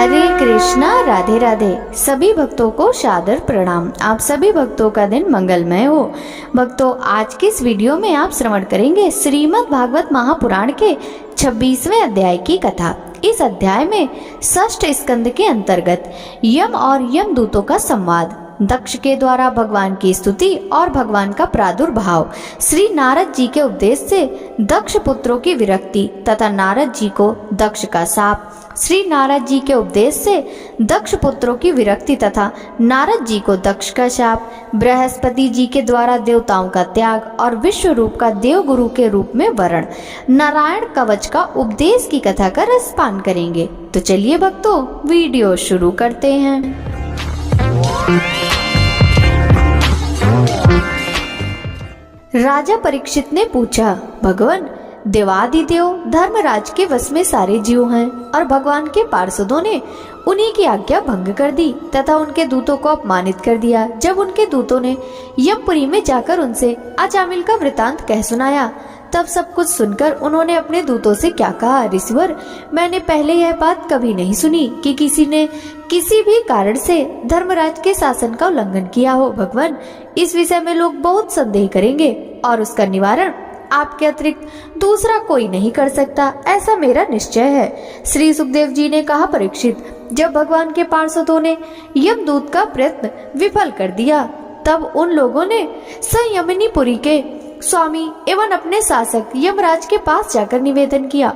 हरे कृष्णा, राधे राधे। सभी भक्तों को सादर प्रणाम। आप सभी भक्तों का दिन मंगलमय हो। भक्तों, आज की इस वीडियो में आप श्रवण करेंगे श्रीमद् भागवत महापुराण के 26वें अध्याय की कथा। इस अध्याय में षष्ठ स्कंद के अंतर्गत यम और यमदूतों का संवाद, दक्ष के द्वारा भगवान की स्तुति और भगवान का प्रादुर्भाव, श्री नारद जी के उपदेश से दक्ष पुत्रों की विरक्ति तथा नारद जी को दक्ष का शाप, श्री नारद जी के उपदेश से दक्ष पुत्रों की विरक्ति तथा नारद जी को दक्ष का शाप, बृहस्पति जी के द्वारा देवताओं का त्याग और विश्व रूप का देव गुरु के रूप में वर्ण, नारायण कवच का उपदेश की कथा का रसपान करेंगे। तो चलिए भक्तों, वीडियो शुरू करते हैं। राजा परीक्षित ने पूछा, भगवान, देवादिदेव धर्मराज के वश में सारे जीव हैं और भगवान के पार्षदों ने उन्हीं की आज्ञा भंग कर दी तथा उनके दूतों को अपमानित कर दिया। जब उनके दूतों ने यमपुरी में जाकर उनसे अजामिल का वृतांत कह सुनाया, तब सब कुछ सुनकर उन्होंने अपने दूतों से क्या कहा, ऋषिवर, मैंने पहले यह बात कभी नहीं सुनी कि किसी ने किसी भी कारण से धर्मराज के शासन का उल्लंघन किया हो। भगवान, इस विषय में लोग बहुत संदेह करेंगे और उसका निवारण आपके अतिरिक्त दूसरा कोई नहीं कर सकता, ऐसा मेरा निश्चय है। श्री सुखदेव जी ने कहा, परीक्षित, जब भगवान के पार्षदों ने यमदूत का प्रयत्न विफल कर दिया, तब उन लोगों ने संयमिनीपुरी के स्वामी एवं अपने शासक यमराज के पास जाकर निवेदन किया।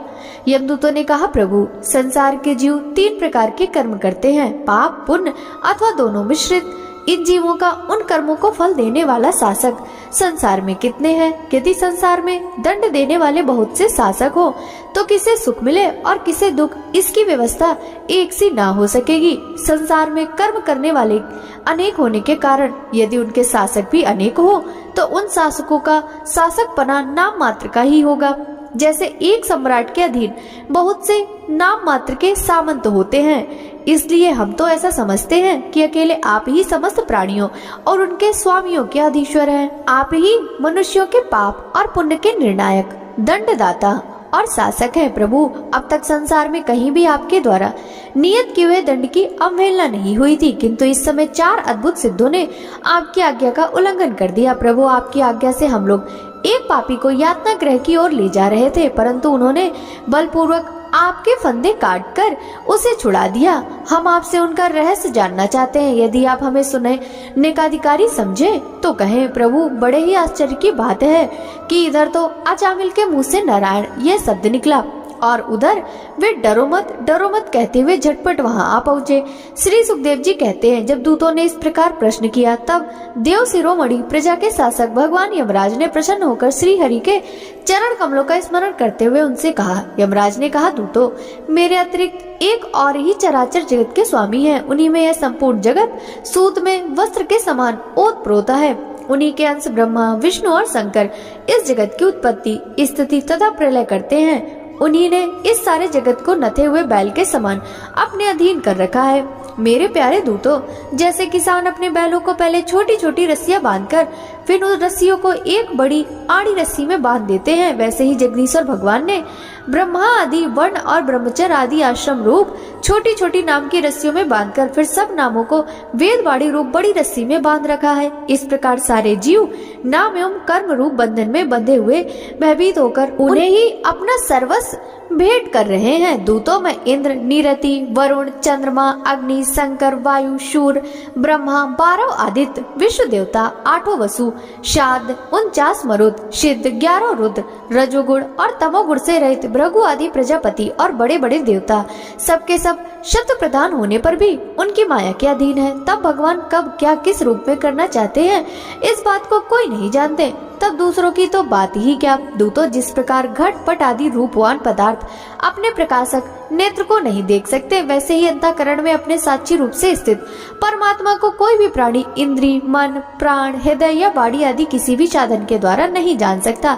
यमदूतों ने कहा, प्रभु, संसार के जीव 3 प्रकार के कर्म करते हैं, पाप, पुण्य अथवा दोनों मिश्रित। इन जीवों का उन कर्मों को फल देने वाला शासक संसार में कितने हैं? यदि संसार में दंड देने वाले बहुत से शासक हो तो किसे सुख मिले और किसे दुख, इसकी व्यवस्था एक सी ना हो सकेगी। संसार में कर्म करने वाले अनेक होने के कारण यदि उनके शासक भी अनेक हो तो उन शासकों का शासक पना नाम मात्र का ही होगा। जैसे एक सम्राट के अधीन बहुत से नाम मात्र के सामंत होते हैं, इसलिए हम तो ऐसा समझते हैं कि अकेले आप ही समस्त प्राणियों और उनके स्वामियों के अधीश्वर हैं। आप ही मनुष्यों के पाप और पुण्य के निर्णायक, दंडदाता और शासक है। प्रभु, अब तक संसार में कहीं भी आपके द्वारा नियत किए हुए दंड की अवहेलना नहीं हुई थी, किंतु इस समय 4 अद्भुत सिद्धों ने आपकी आज्ञा का उल्लंघन कर दिया। प्रभु, आपकी आज्ञा से हम लोग एक पापी को यातना गृह की ओर ले जा रहे थे, परंतु उन्होंने बलपूर्वक आपके फंदे काटकर उसे छुड़ा दिया। हम आपसे उनका रहस्य जानना चाहते हैं। यदि आप हमें सुनने का अधिकारी समझे तो कहें। प्रभु, बड़े ही आश्चर्य की बात है कि इधर तो अजामिल के मुंह से नारायण यह शब्द निकला और उधर वे डरो मत कहते हुए झटपट वहां आ पहुँचे। श्री सुखदेव जी कहते हैं, जब दूतों ने इस प्रकार प्रश्न किया, तब देव शिरोमणि प्रजा के शासक भगवान यमराज ने प्रसन्न होकर श्री हरि के चरण कमलों का स्मरण करते हुए उनसे कहा। यमराज ने कहा, दूतों, मेरे अतिरिक्त एक और ही चराचर जगत के स्वामी हैं। उन्हीं में यह संपूर्ण जगत सूत में वस्त्र के समान ओतप्रोता है। उन्हीं के अंश ब्रह्मा, विष्णु और शंकर इस जगत की उत्पत्ति, स्थिति तथा प्रलय करते हैं। उन्हीं ने इस सारे जगत को नथे हुए बैल के समान अपने अधीन कर रखा है। मेरे प्यारे दूतों, जैसे किसान अपने बैलों को पहले छोटी छोटी रस्सियां बांधकर फिर उन रस्सियों को एक बड़ी आड़ी रस्सी में बांध देते हैं, वैसे ही जगदीश्वर भगवान ने ब्रह्मा आदि वर्ण और ब्रह्मचर्य आदि आश्रम रूप छोटी छोटी नाम की रस्सियों में बांधकर फिर सब नामों को वेदवाणी रूप बड़ी रस्सी में बांध रखा है। इस प्रकार सारे जीव नाम एवं कर्म रूप बंधन में बंधे हुए भयभीत होकर उन्हें ही अपना सर्वस्व भेंट कर रहे हैं। दूतों में इंद्र, निरति, वरुण, चंद्रमा, अग्नि, शंकर, वायु, शूर, ब्रह्मा, 12 आदित्य, विश्व देवता, 8 वसु, शाद, 49 मरुद, सिद्ध, 11 रुद्र, रजोगुण और तमोगुण से रहित भृगु आदि प्रजापति और बड़े बड़े देवता सबके सब शत प्रधान होने पर भी उनकी माया के अधीन है। तब भगवान कब क्या किस रूप में करना चाहते हैं, इस बात को कोई नहीं जानते। तब दूसरों की तो बात ही क्या। दूतों, जिस प्रकार घट पट आदि रूपवान पदार्थ अपने प्रकाशक नेत्र को नहीं देख सकते, वैसे ही अंतःकरण में अपने साक्षी रूप से स्थित परमात्मा को कोई भी प्राणी इंद्री, मन, प्राण, हृदय या वाणी आदि किसी भी साधन के द्वारा नहीं जान सकता।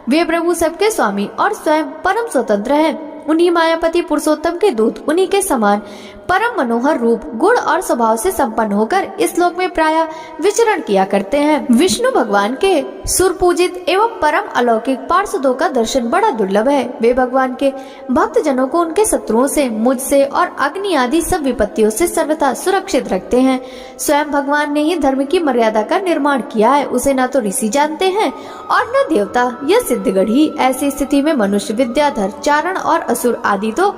वे प्रभु सबके स्वामी और स्वयं परम स्वतंत्र हैं। उन्हीं मायापति पुरुषोत्तम के दूत, उन्हीं के समान परम मनोहर रूप, गुण और स्वभाव से संपन्न होकर इस लोक में प्रायः विचरण किया करते हैं। विष्णु भगवान के सुरपूजित एवं परम अलौकिक पार्षदों का दर्शन बड़ा दुर्लभ है। वे भगवान के भक्त जनों को उनके शत्रुओं से, मुझसे और अग्नि आदि सब विपत्तियों से सर्वथा सुरक्षित रखते हैं। स्वयं भगवान ने ही धर्म की मर्यादा का निर्माण किया है। उसे न तो ऋषि जानते हैं और न देवता या सिद्धगढ़ी। ऐसी स्थिति में मनुष्य, विद्याधर, चारण और असुर आदि तो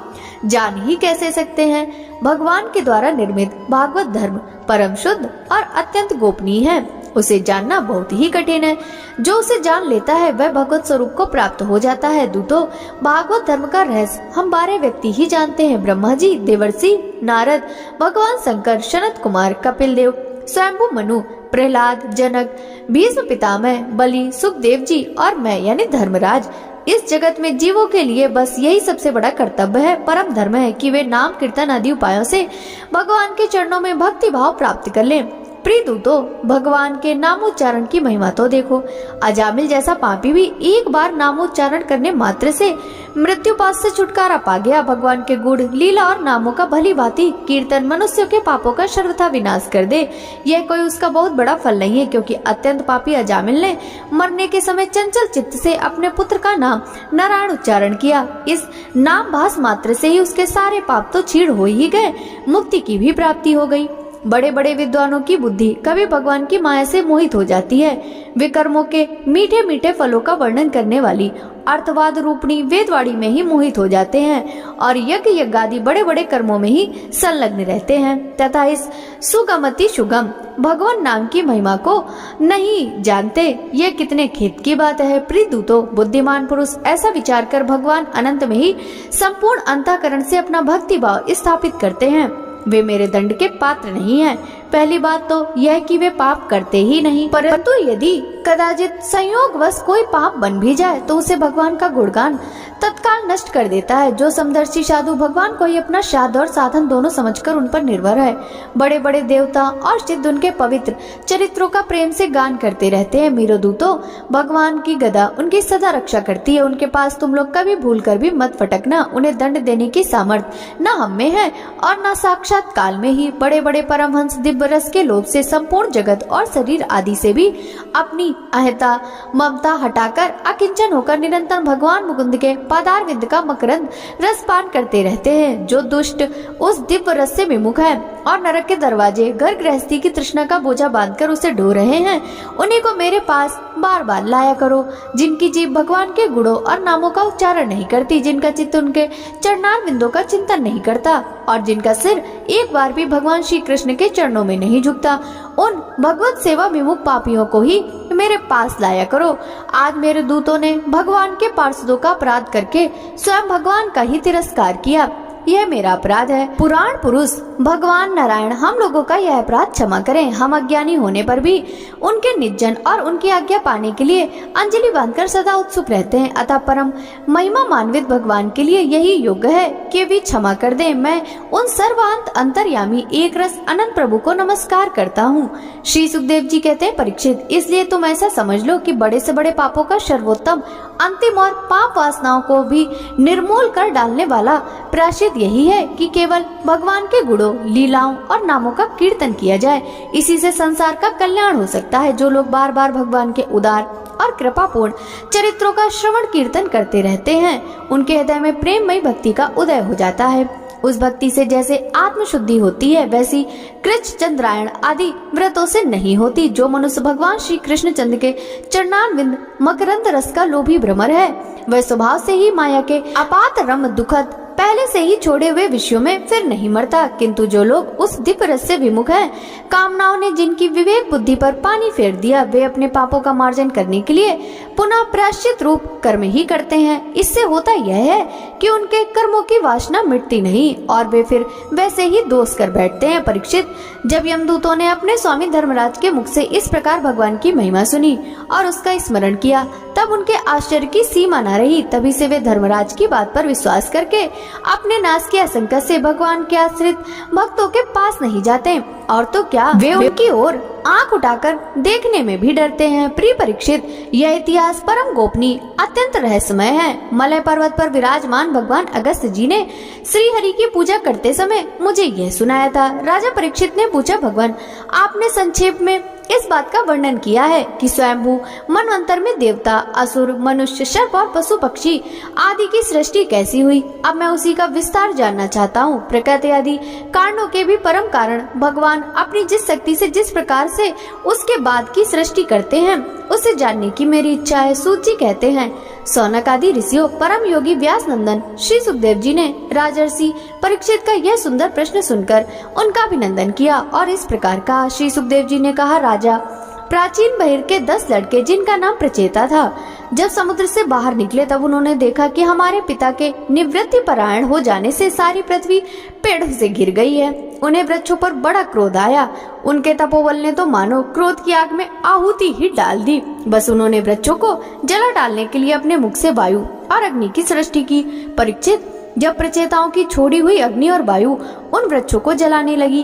जान ही कैसे सकते हैं। भगवान के द्वारा निर्मित भागवत धर्म परम शुद्ध और अत्यंत गोपनीय है। उसे जानना बहुत ही कठिन है। जो उसे जान लेता है वह भगवत स्वरूप को प्राप्त हो जाता है। दूतों, भागवत धर्म का रहस्य हम 12 व्यक्ति ही जानते हैं। ब्रह्मा जी, देवर्षि नारद, भगवान शंकर, सनत कुमार, कपिल देव, स्वयंभू मनु, प्रहलाद, जनक, भीष्म पितामह, बलि, सुखदेव जी और मैं यानी धर्मराज। इस जगत में जीवों के लिए बस यही सबसे बड़ा कर्तव्य है, परम धर्म है कि वे नाम कीर्तन आदि उपायों से भगवान के चरणों में भक्ति भाव प्राप्त कर लें। प्रिय दूतों, भगवान के नामोच्चारण की महिमा तो देखो। अजामिल जैसा पापी भी एक बार नामोच्चारण करने मात्र से मृत्युपाश से छुटकारा पा गया। भगवान के गुण, लीला और नामों का भली भांति कीर्तन मनुष्यों के पापों का सर्वथा विनाश कर दे। यह कोई उसका बहुत बड़ा फल नहीं है, क्योंकि अत्यंत पापी अजामिल ने मरने के समय चंचल चित्त से अपने पुत्र का नाम नारायण उच्चारण किया। इस नाम भास मात्र से ही उसके सारे पाप तो छीड़ हो ही गए, मुक्ति की भी प्राप्ति हो गई। बड़े बड़े विद्वानों की बुद्धि कभी भगवान की माया से मोहित हो जाती है। वे कर्मों के मीठे मीठे फलों का वर्णन करने वाली अर्थवाद रूपणी वेदवाणी में ही मोहित हो जाते हैं और यज्ञ यज्ञादि बड़े बड़े कर्मों में ही संलग्न रहते हैं तथा इस सुगमति सुगम भगवान नाम की महिमा को नहीं जानते। ये कितने खेद की बात है। प्रिय दूतों, बुद्धिमान पुरुष ऐसा विचार कर भगवान अनंत में ही संपूर्ण अंतःकरण से अपना भक्ति भाव स्थापित करते हैं। वे मेरे दंड के पात्र नहीं हैं। पहली बात तो यह कि वे पाप करते ही नहीं, परंतु यदि कदाचित संयोगवश कोई पाप बन भी जाए तो उसे भगवान का गुणगान तत्काल नष्ट कर देता है। जो समदर्शी साधु भगवान को ही अपना साध और साधन दोनों समझकर उन पर निर्भर है, बड़े बड़े देवता और सिद्ध उनके पवित्र चरित्रों का प्रेम से गान करते रहते हैं। मेरे दूतों, भगवान की गदा उनकी सदा रक्षा करती है। उनके पास तुम लोग कभी भूल कर भी मत फटकना। उन्हें दंड देने की सामर्थ्य न हम में है और न साक्षात काल में ही। बड़े बड़े परमहंस दिव्य रस के लोभ से संपूर्ण जगत और शरीर आदि से भी अपनी अहता ममता हटाकर अकिंचन होकर निरंतर भगवान मुकुंद के पादार विंद का मकरंद रस पान करते रहते हैं। जो दुष्ट उस दिव्य रस से विमुख है और नरक के दरवाजे घर गृहस्थी की तृष्णा का बोझा बांधकर उसे ढो रहे हैं, उन्हीं को मेरे पास बार बार लाया करो। जिनकी जीभ भगवान के गुणों और नामों का उच्चारण नहीं करती, जिनका चित्त उनके चरणार बिंदों का चिंतन नहीं करता और जिनका सिर एक बार भी भगवान श्री कृष्ण के चरणों में नहीं झुकता, उन भगवत सेवा विमुख पापियों को ही मेरे पास लाया करो। आज मेरे दूतों ने भगवान के पार्षदों का अपराध करके स्वयं भगवान का ही तिरस्कार किया। यह मेरा अपराध है। पुराण पुरुष भगवान नारायण हम लोगों का यह अपराध क्षमा करें। हम अज्ञानी होने पर भी उनके निर्जन और उनकी आज्ञा पाने के लिए अंजलि बांधकर सदा उत्सुक रहते हैं। अतः परम महिमा मान्वित भगवान के लिए यही योग्य है कि वे क्षमा कर दें। मैं उन सर्वांत अंतर्यामी एक रस अनंत प्रभु को नमस्कार करता हूँ। श्री सुखदेव जी कहते हैं, परीक्षित, इसलिए तुम ऐसा समझ लो कि बड़े से बड़े पापों का सर्वोत्तम अंतिम और पाप वासनाओं को भी निर्मूल कर डालने वाला प्रायश्चित यही है कि केवल भगवान के गुणों, लीलाओं और नामों का कीर्तन किया जाए। इसी से संसार का कल्याण हो सकता है। जो लोग बार बार भगवान के उदार और कृपापूर्ण चरित्रों का श्रवण कीर्तन करते रहते हैं, उनके हृदय में प्रेममयी भक्ति का उदय हो जाता है। उस भक्ति से जैसे आत्म शुद्धि होती है, वैसी कृष्ण चंद्रायण आदि व्रतों से नहीं होती। जो मनुष्य भगवान श्री कृष्ण चंद्र के चरणारविंद मकरंद रस का लोभी भ्रमर है, वह स्वभाव से ही माया के अपात रम दुखद पहले से ही छोड़े हुए विषयों में फिर नहीं मरता। किंतु जो लोग उस दिव्य रस से विमुख हैं, कामनाओं ने जिनकी विवेक बुद्धि पर पानी फेर दिया, वे अपने पापों का मार्जन करने के लिए पुनः प्रायश्चित रूप कर्म ही करते हैं। इससे होता यह है कि उनके कर्मों की वासना मिटती नहीं और वे फिर वैसे ही दोष कर बैठते हैं। परीक्षित, जब यमदूतों ने अपने स्वामी धर्मराज के मुख से इस प्रकार भगवान की महिमा सुनी और उसका स्मरण किया, तब उनके आश्चर्य की सीमा न रही। तभी से वे धर्मराज की बात पर विश्वास करके अपने नाश की आशंका से भगवान के आश्रित भक्तों के पास नहीं जाते, और तो क्या वे उनकी ओर आंख उठाकर देखने में भी डरते हैं। प्रिय परीक्षित, यह इतिहास परम गोपनीय, अत्यंत रहस्यमय है। मलय पर्वत पर विराजमान भगवान अगस्त्य जी ने श्री हरि की पूजा करते समय मुझे यह सुनाया था। राजा परीक्षित ने पूछा, भगवान आपने संक्षेप में इस बात का वर्णन किया है कि स्वयंभू मनवंतर में देवता, असुर, मनुष्य, सर्प और पशु पक्षी आदि की सृष्टि कैसी हुई। अब मैं उसी का विस्तार जानना चाहता हूँ। प्रकृति आदि कारणों के भी परम कारण भगवान अपनी जिस शक्ति से जिस प्रकार से उसके बाद की सृष्टि करते हैं, उसे जानने की मेरी इच्छा है। सूत जी कहते हैं, सौनक आदि ऋषियों, परम योगी व्यास नंदन श्री सुखदेव जी ने राजर्षि परीक्षित का यह सुंदर प्रश्न सुनकर उनका अभिनंदन किया और इस प्रकार कहा। श्री सुखदेव जी ने कहा, राजा, प्राचीन बहिर के 10 लड़के जिनका नाम प्रचेता था, जब समुद्र से बाहर निकले तब उन्होंने देखा कि हमारे पिता के निवृत्ति परायण हो जाने से सारी पृथ्वी पेड़ों से घिर गई है। उन्हें वृक्षों पर बड़ा क्रोध आया। उनके तपोबल ने तो मानो क्रोध की आग में आहुति ही डाल दी। बस उन्होंने वृक्षों को जला डालने के लिए अपने मुख से वायु और अग्नि की सृष्टि की। परीक्षित, जब प्रचेताओं की छोड़ी हुई अग्नि और वायु उन वृक्षों को जलाने लगी,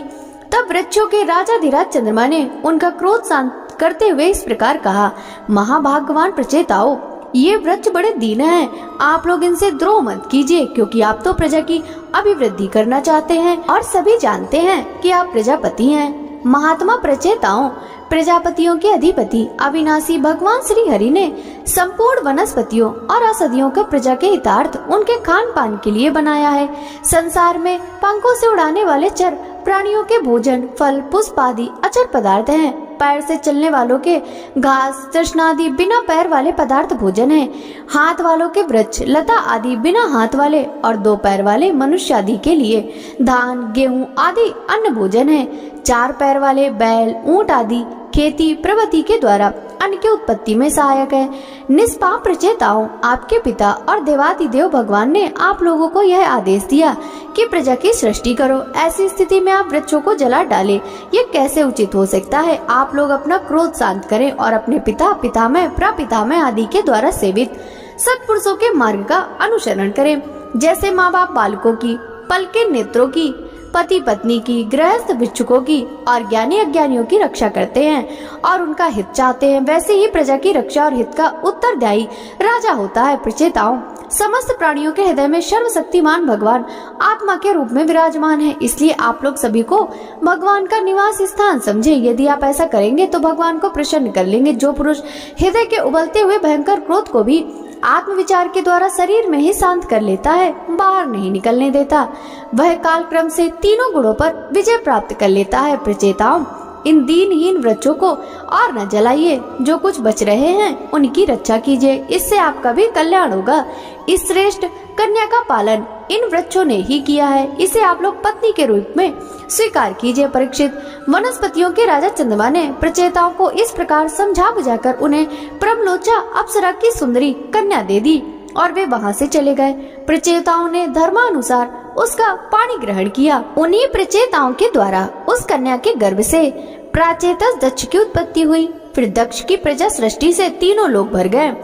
तब वृक्षों के राजाधिराज चंद्रमा ने उनका क्रोध शांत करते हुए इस प्रकार कहा, महाभाग्यवान प्रचेताओं, ये वृक्ष बड़े दीन हैं। आप लोग इनसे द्रोह मत कीजिए, क्योंकि आप तो प्रजा की अभिवृद्धि करना चाहते हैं और सभी जानते हैं कि आप प्रजापति हैं। महात्मा प्रचेताओं, प्रजापतियों के अधिपति अविनाशी भगवान श्री हरि ने संपूर्ण वनस्पतियों और औषधियों को प्रजा के हितार्थ उनके खान पान के लिए बनाया है। संसार में पंखों से उड़ाने वाले चर प्राणियों के भोजन फल पुष्प आदि अचर पदार्थ हैं। पैर से चलने वालों के घास तृष्णा आदि बिना पैर वाले पदार्थ भोजन है। हाथ वालों के वृक्ष लता आदि बिना हाथ वाले और 2 पैर वाले मनुष्य आदि के लिए धान गेहूं आदि अन्न भोजन है। 4 पैर वाले बैल ऊंट आदि खेती प्रवृत्ति के द्वारा अन्न की उत्पत्ति में सहायक है। निष्पाप प्रचेताओं, आपके पिता और देवादिदेव भगवान ने आप लोगों को यह आदेश दिया कि प्रजा की सृष्टि करो। ऐसी स्थिति में आप वृक्षों को जला डालें, ये कैसे उचित हो सकता है। आप लोग अपना क्रोध शांत करें और अपने पिता, पितामह, प्रपितामह आदि के द्वारा सेवित सत्पुरुषों के मार्ग का अनुसरण करें। जैसे माँ बाप बालकों की, पलके नेत्रों की, पति पत्नी की, गृहस्थ भिक्षुकों की और ज्ञानी अज्ञानियों की रक्षा करते हैं और उनका हित चाहते हैं, वैसे ही प्रजा की रक्षा और हित का उत्तरदायी राजा होता है। प्रचेताओं, समस्त प्राणियों के हृदय में सर्वशक्तिमान भगवान आत्मा के रूप में विराजमान है। इसलिए आप लोग सभी को भगवान का निवास स्थान समझे। यदि आप ऐसा करेंगे तो भगवान को प्रसन्न कर लेंगे। जो पुरुष हृदय के उबलते हुए भयंकर क्रोध को भी आत्मविचार के द्वारा शरीर में ही शांत कर लेता है, बाहर नहीं निकलने देता, वह काल क्रम से तीनों गुणों पर विजय प्राप्त कर लेता है। प्रचेताओं, इन दीनहीन वृक्षों को और न जलाइए। जो कुछ बच रहे हैं उनकी रक्षा कीजिए, इससे आपका भी कल्याण होगा। इस श्रेष्ठ कन्या का पालन इन वृक्षों ने ही किया है, इसे आप लोग पत्नी के रूप में स्वीकार कीजिए। परीक्षित, वनस्पतियों के राजा चंद्रमा ने प्रचेताओं को इस प्रकार समझा बुझाकर उन्हें परमलोचा अप्सरा की सुंदरी कन्या दे दी और वे वहां से चले गए। प्रचेताओं ने धर्मानुसार उसका पानी ग्रहण किया। उन्हीं प्रचेताओं के द्वारा उस कन्या के गर्भ से प्राचेतस दक्ष की उत्पत्ति हुई। फिर दक्ष की प्रजा सृष्टि से तीनों लोग भर गए।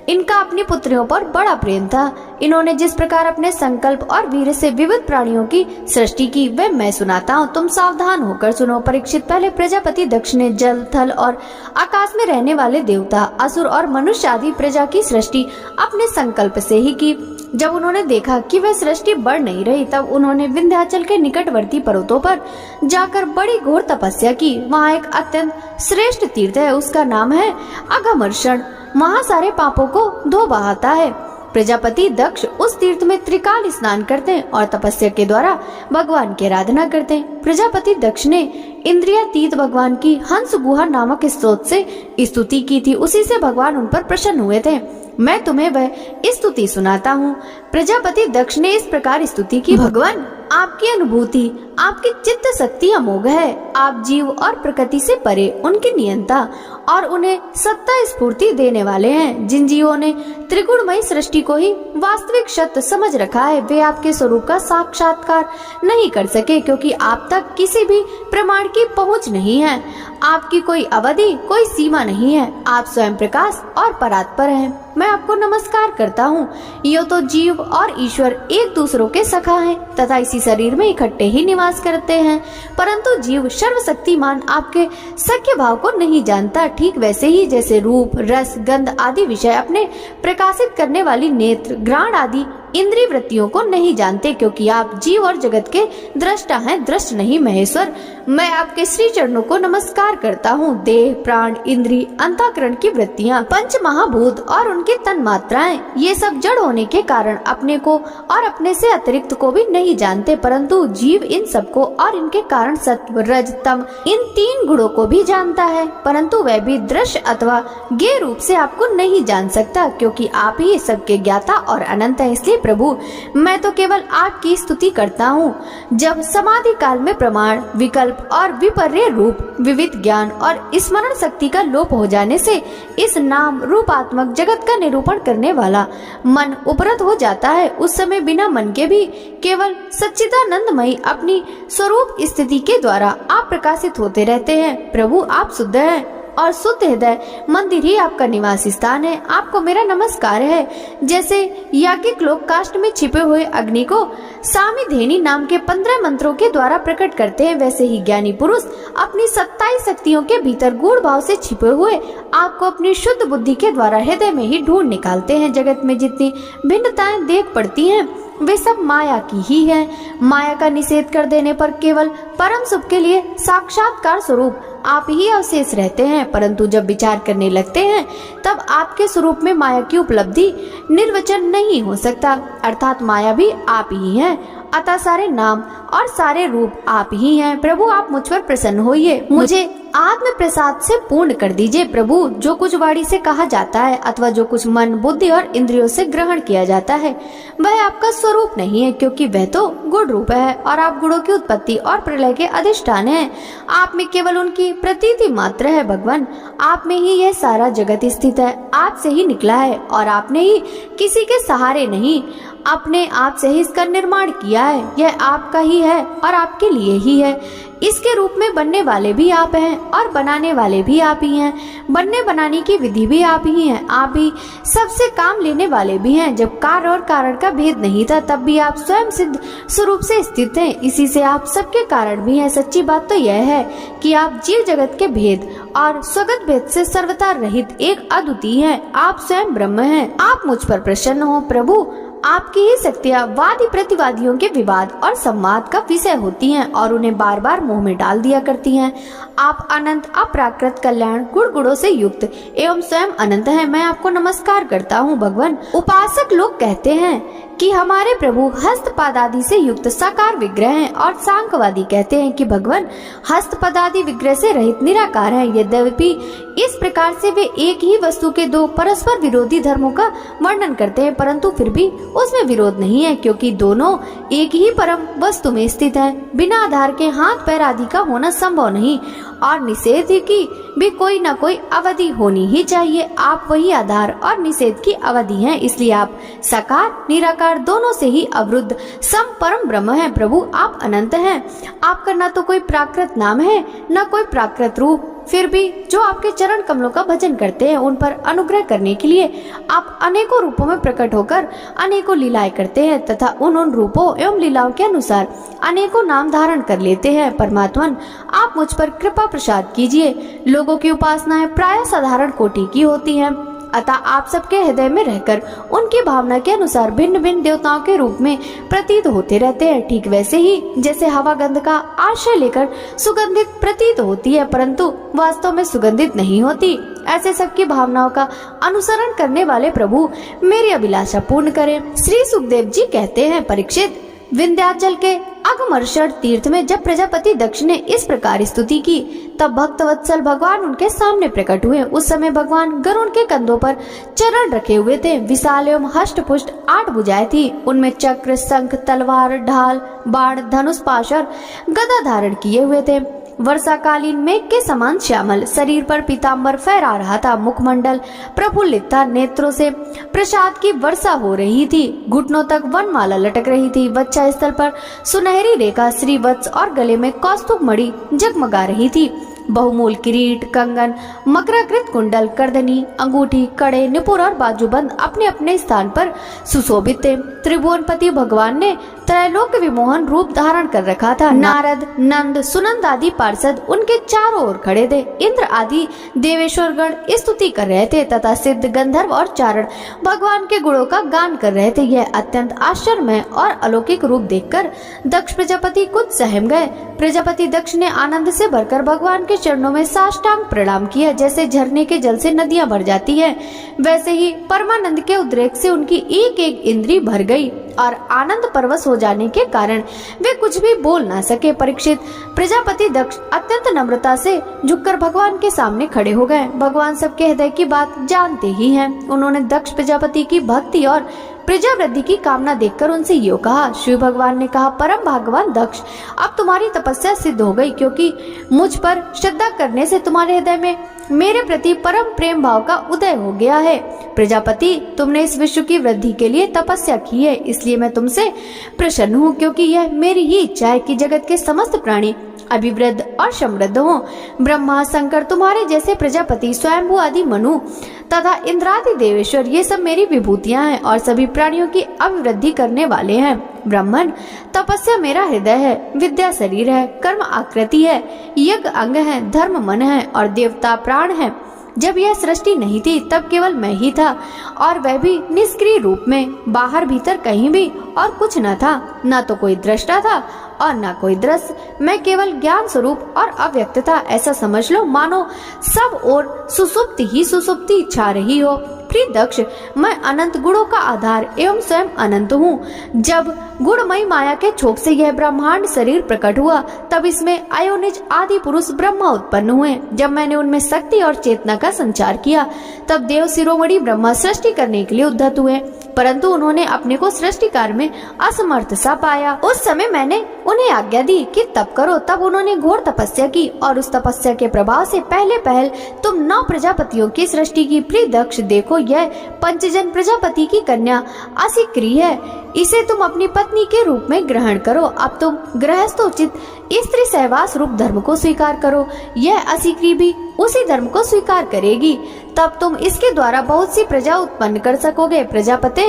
इनका अपनी पुत्रियों पर बड़ा प्रेम था। इन्होंने जिस प्रकार अपने संकल्प और वीर से विविध प्राणियों की सृष्टि की, वह मैं सुनाता हूँ, तुम सावधान होकर सुनो। परीक्षित, पहले प्रजापति दक्ष ने जल थल और आकाश में रहने वाले देवता, असुर और मनुष्य आदि प्रजा की सृष्टि अपने संकल्प से ही की। जब उन्होंने देखा कि वह सृष्टि बढ़ नहीं रही, तब उन्होंने विंध्याचल के निकटवर्ती पर्वतों पर जाकर बड़ी घोर तपस्या की। वहाँ एक अत्यंत श्रेष्ठ तीर्थ है, उसका नाम है अघमर्षण। वहाँ सारे पापों को धो बहाता है। प्रजापति दक्ष उस तीर्थ में त्रिकाल स्नान करते हैं और तपस्या के द्वारा भगवान की आराधना करते हैं। प्रजापति दक्ष ने इंद्रियातीत भगवान की हंस गुहा नामक स्तोत्र से स्तुति की थी, उसी से भगवान उन पर प्रसन्न हुए थे। मैं तुम्हें वह स्तुति सुनाता हूँ। प्रजापति दक्ष ने इस प्रकार स्तुति की, भगवान आपकी अनुभूति, आपकी चित्त शक्ति अमोघ है। आप जीव और प्रकृति से परे, उनकी नियंता और उन्हें सत्ता स्फूर्ति देने वाले हैं। जिन जीवों ने त्रिगुणमयी सृष्टि को ही वास्तविक सत्य समझ रखा है, वे आपके स्वरूप का साक्षात्कार नहीं कर सके, क्योंकि आप तक किसी भी प्रमाण की पहुँच नहीं है। आपकी कोई अवधि, कोई सीमा नहीं है। आप स्वयं प्रकाश और परात्पर हैं। मैं आपको नमस्कार करता हूँ। यो तो जीव और ईश्वर एक दूसरों के सखा हैं तथा इसी शरीर में इकट्ठे ही निवास वास करते हैं, परंतु जीव सर्वशक्तिमान आपके सख्य भाव को नहीं जानता। ठीक वैसे ही जैसे रूप, रस, गंध आदि विषय अपने प्रकाशित करने वाली नेत्र, घ्राण आदि इंद्रिय वृत्तियों को नहीं जानते, क्योंकि आप जीव और जगत के दृष्टा हैं, दृष्ट नहीं महेश्वर। मैं आपके श्री चरणों को नमस्कार करता हूँ। देह, प्राण, इंद्रिय, अंतःकरण की वृत्तियाँ, पंच महाभूत और उनकी तन मात्राएं, ये सब जड़ होने के कारण अपने को और अपने से अतिरिक्त को भी नहीं जानते, परंतु जीव इन सबको और इनके कारण सत्व, रज, तम इन 3 गुणों को भी जानता है, परंतु वह भी दृश्य अथवा ज्ञेय रूप से आपको नहीं जान सकता, क्योंकि आप ही सबके ज्ञाता और अनंत है। इसलिए प्रभु, मैं तो केवल आपकी स्तुति करता हूँ। जब समाधि काल में प्रमाण, विकल्प और विपर्य रूप, विविध ज्ञान और स्मरण शक्ति का लोप हो जाने से इस नाम रूपात्मक जगत का निरूपण करने वाला मन उपरत हो जाता है, उस समय बिना मन के भी केवल सच्चिदानंदमयी अपनी स्वरूप स्थिति के द्वारा आप प्रकाशित होते रहते हैं। प्रभु, आप शुद्ध हैं और शुद्ध हृदय मंदिर ही आपका निवास स्थान है। आपको मेरा नमस्कार है। जैसे याज्ञिक लोग काष्ठ में छिपे हुए अग्नि को सामिधेनी नाम के 15 मंत्रों के द्वारा प्रकट करते हैं, वैसे ही ज्ञानी पुरुष अपनी 27 शक्तियों के भीतर गूढ़ भाव से छिपे हुए आपको अपनी शुद्ध बुद्धि के द्वारा हृदय में ही ढूंढ निकालते हैं। जगत में जितनी भिन्नताएं देख पड़ती हैं, वे सब माया की ही है। माया का निषेध कर देने पर केवल परम सुख के लिए साक्षात्कार स्वरूप आप ही अवशेष रहते हैं, परंतु जब विचार करने लगते हैं तब आपके स्वरूप में माया की उपलब्धि निर्वचन नहीं हो सकता, अर्थात माया भी आप ही है। अतः सारे नाम और सारे रूप आप ही हैं। प्रभु, आप मुझ पर प्रसन्न होइए, मुझे आत्म प्रसाद से पूर्ण कर दीजिए। प्रभु, जो कुछ वाणी से कहा जाता है अथवा जो कुछ मन, बुद्धि और इंद्रियों से ग्रहण किया जाता है, वह आपका स्वरूप नहीं है, क्योंकि वह तो गुण रूप है और आप गुणों की उत्पत्ति और प्रलय के अधिष्ठान हैं। आप में केवल उनकी प्रतीति मात्र है। भगवान, आप में ही यह सारा जगत स्थित है, आपसे ही निकला है और आपने ही किसी के सहारे नहीं, अपने आप से ही इसका निर्माण किया है। यह आपका ही है और आपके लिए ही है। इसके रूप में बनने वाले भी आप हैं और बनाने वाले भी आप ही हैं। बनने बनाने की विधि भी आप ही हैं। आप ही सबसे काम लेने वाले भी हैं। जब कार्य और कारण का भेद नहीं था, तब भी आप स्वयं सिद्ध स्वरूप से स्थित हैं। इसी से आप सबके कारण भी हैं। सच्ची बात तो यह है कि आप जीव जगत के भेद और स्वगत भेद से सर्वथा रहित एक अद्वितीय हैं। आप स्वयं ब्रह्म हैं। आप मुझ पर प्रसन्न हो प्रभु। आपकी ही शक्तियाँ वादी प्रतिवादियों के विवाद और संवाद का विषय होती हैं और उन्हें बार बार मोह में डाल दिया करती हैं। आप अनंत, अपराकृत, कल्याण, गुण गुणों से युक्त एवं स्वयं अनंत हैं। मैं आपको नमस्कार करता हूँ भगवान। उपासक लोग कहते हैं कि हमारे प्रभु हस्तपाद आदि से युक्त साकार विग्रह हैं और सांख्यवादी कहते हैं कि भगवान हस्तपद आदि विग्रह से रहित निराकार हैं। यद्यपि इस प्रकार से वे एक ही वस्तु के 2 परस्पर विरोधी धर्मों का वर्णन करते हैं, परंतु फिर भी उसमें विरोध नहीं है, क्योंकि दोनों एक ही परम वस्तु में स्थित हैं। बिना आधार के हाथ पैर आदि का होना संभव नहीं और निषेध की भी कोई न कोई अवधि होनी ही चाहिए। आप वही आधार और निषेध की अवधि हैं, इसलिए आप साकार निराकार दोनों से ही अवरुद्ध सम परम ब्रह्म हैं। प्रभु, आप अनंत हैं। आपका न तो कोई प्राकृत नाम है न कोई प्राकृत रूप, फिर भी जो आपके चरण कमलों का भजन करते हैं, उन पर अनुग्रह करने के लिए आप अनेकों रूपों में प्रकट होकर अनेकों लीलाएं करते हैं तथा उन रूपों एवं लीलाओं के अनुसार अनेकों नाम धारण कर लेते हैं। परमात्मन, आप मुझ पर कृपा प्रसाद कीजिए। लोगों की उपासनाएं प्राय साधारण कोटि की होती हैं, अतः आप सबके हृदय में रहकर उनकी भावना के अनुसार भिन्न भिन्न देवताओं के रूप में प्रतीत होते रहते हैं। ठीक वैसे ही जैसे हवा गंध का आश्रय लेकर सुगंधित प्रतीत होती है, परंतु वास्तव में सुगंधित नहीं होती, ऐसे सबकी भावनाओं का अनुसरण करने वाले प्रभु मेरी अभिलाषा पूर्ण करें। श्री सुखदेव जी कहते हैं, परीक्षित, विंध्याचल के अघमर्षण तीर्थ में जब प्रजापति दक्ष ने इस प्रकार स्तुति की, तब भक्तवत्सल भगवान उनके सामने प्रकट हुए। उस समय भगवान गरुड़ के कंधों पर चरण रखे हुए थे। विशाल एवं हष्ट पुष्ट 8 भुजाएं थी। उनमें चक्र, शंख, तलवार, ढाल, बाण, धनुष, पाश और गदा धारण किए हुए थे। वर्षाकालीन मेघ के समान श्यामल शरीर पर पीताम्बर फहरा रहा था। मुखमंडल प्रफुल्लित था। नेत्रों से प्रसाद की वर्षा हो रही थी। घुटनों तक वनमाला लटक रही थी। वक्षा स्थल पर सुनहरी रेखा, श्रीवत्स और गले में कौस्तुभ मणि जगमगा रही थी। बहुमूल किरीट, कंगन, मकराकृत कुंडल, करदनी, अंगूठी, कड़े, निपुर और बाजूबंद अपने अपने स्थान पर सुशोभित थे। त्रिभुवनपति भगवान ने त्रैलोक विमोहन रूप धारण कर रखा था। नारद, नंद, सुनंद आदि पार्षद उनके चारों ओर खड़े थे। इंद्र आदि देवेश्वर गण स्तुति कर रहे थे तथा सिद्ध, गंधर्व और चारण भगवान के गुणों का गान कर रहे थे। यह अत्यंत आश्चर्यमय और अलौकिक रूप देखकर दक्ष प्रजापति कुछ सहम गए। प्रजापति दक्ष ने आनंद से भरकर भगवान के चरणों में साष्टांग प्रणाम किया। जैसे झरने के जल से नदियां भर जाती है, वैसे ही परमानंद के उद्रेक से उनकी एक एक इंद्री भर गई और आनंद परवश हो जाने के कारण वे कुछ भी बोल ना सके। परीक्षित, प्रजापति दक्ष अत्यंत नम्रता से झुककर भगवान के सामने खड़े हो गए। भगवान सबके हृदय की बात जानते ही हैं। उन्होंने दक्ष प्रजापति की भक्ति और प्रजा वृद्धि की कामना देखकर उनसे यो कहा। शिव भगवान ने कहा, परम भाग्यवान दक्ष, अब तुम्हारी तपस्या सिद्ध हो गई, क्योंकि मुझ पर श्रद्धा करने से तुम्हारे हृदय में मेरे प्रति परम प्रेम भाव का उदय हो गया है। प्रजापति, तुमने इस विश्व की वृद्धि के लिए तपस्या की है, इसलिए मैं तुमसे प्रसन्न हूँ, क्योंकि यह मेरी ही इच्छा है कि जगत के समस्त प्राणी अभिवृद्ध और समृद्ध हो। ब्रह्मा, शंकर, तुम्हारे जैसे प्रजापति, स्वयंभू आदि मनु तथा इंद्रादि देवेश्वर, ये सब मेरी विभूतियां हैं और सभी प्राणियों की अभिवृद्धि करने वाले हैं। ब्राह्मण, तपस्या मेरा हृदय है, विद्या शरीर है, कर्म आकृति है, यज्ञ अंग है, धर्म मन है और देवता प्राण है। जब यह सृष्टि नहीं थी तब केवल मैं ही था, और वह भी निष्क्रिय रूप में, बाहर भीतर कहीं भी और कुछ न था। न तो कोई दृष्टा था और न कोई दृश्य, मैं केवल ज्ञान स्वरूप और अव्यक्त था। ऐसा समझ लो मानो सब और सुसुप्ति ही सुसुप्ति छा रही हो। प्रिय दक्ष, मैं अनंत गुणों का आधार एवं स्वयं अनंत हूँ। जब गुणमयी माया के छोप से यह ब्रह्मांड शरीर प्रकट हुआ, तब इसमें अयोनिज आदि पुरुष ब्रह्मा उत्पन्न हुए। जब मैंने उनमें शक्ति और चेतना का संचार किया, तब देव शिरोमणि ब्रह्मा सृष्टि करने के लिए उद्यत हुए, परंतु उन्होंने अपने को सृष्टि कार्य में असमर्थ सा पाया। उस समय मैंने उन्हें आज्ञा दी कि तप करो। तब उन्होंने घोर तपस्या की और उस तपस्या के प्रभाव से पहले पहल तुम 9 प्रजापतियों की सृष्टि की। प्रिय दक्ष, देखो यह पंचजन प्रजापति की कन्या असिक्री है, इसे तुम अपनी पत्नी के रूप में ग्रहण करो। अब तुम गृहस्थोचित स्त्री सहवास रूप धर्म को स्वीकार करो, यह असिक्री भी उसी धर्म को स्वीकार करेगी, तब तुम इसके द्वारा बहुत सी प्रजा उत्पन्न कर सकोगे। प्रजापते,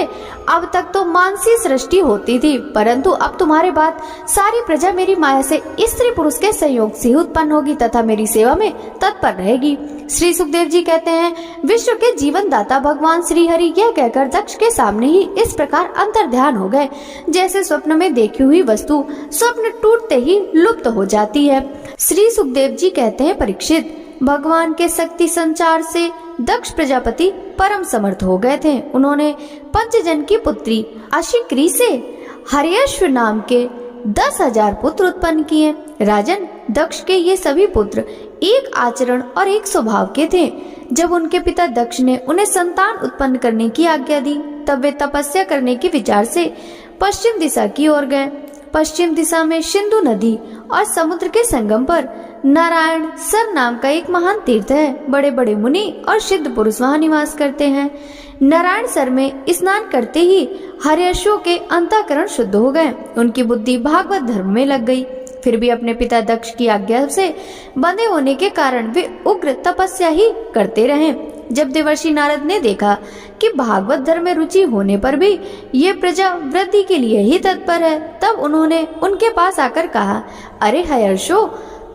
अब तक तो मानसी सृष्टि होती थी, परंतु अब तुम्हारे बाद सारी प्रजा मेरी माया से स्त्री पुरुष के संयोग से उत्पन्न होगी तथा मेरी सेवा में तत्पर रहेगी। श्री सुखदेव जी कहते हैं, विश्व के जीवन दाता भगवान श्री हरि यह कहकर दक्ष के सामने ही इस प्रकार अंतर ध्यान हो गए, जैसे स्वप्न में देखी हुई वस्तु स्वप्न टूटते ही लुप्त हो जाती है। श्री सुखदेव जी कहते हैं, परीक्षित, भगवान के शक्ति संचार से दक्ष प्रजापति परम समर्थ हो गए थे। उन्होंने पंचजन की पुत्री अशिक्री से हर्यश्व नाम के 10,000 पुत्र उत्पन्न किए। राजन, दक्ष के ये सभी पुत्र एक आचरण और एक स्वभाव के थे। जब उनके पिता दक्ष ने उन्हें संतान उत्पन्न करने की आज्ञा दी, तब वे तपस्या करने के विचार से पश्चिम दिशा की ओर गए। पश्चिम दिशा में सिंधु नदी और समुद्र के संगम पर नारायण सर नाम का एक महान तीर्थ है। बड़े बड़े मुनि और सिद्ध पुरुष वहाँ निवास करते हैं। नारायण सर में स्नान करते ही हर्यश्वों के अंतःकरण शुद्ध हो गए। उनकी बुद्धि भागवत धर्म में लग गई। फिर भी अपने पिता दक्ष की आज्ञा से बंधे होने के कारण वे उग्र तपस्या ही करते रहे। जब देवर्षि नारद ने देखा कि भागवत धर्म में रुचि होने पर भी ये प्रजा वृद्धि के लिए ही तत्पर है, तब उन्होंने उनके पास आकर कहा, अरे हर्यश्वो,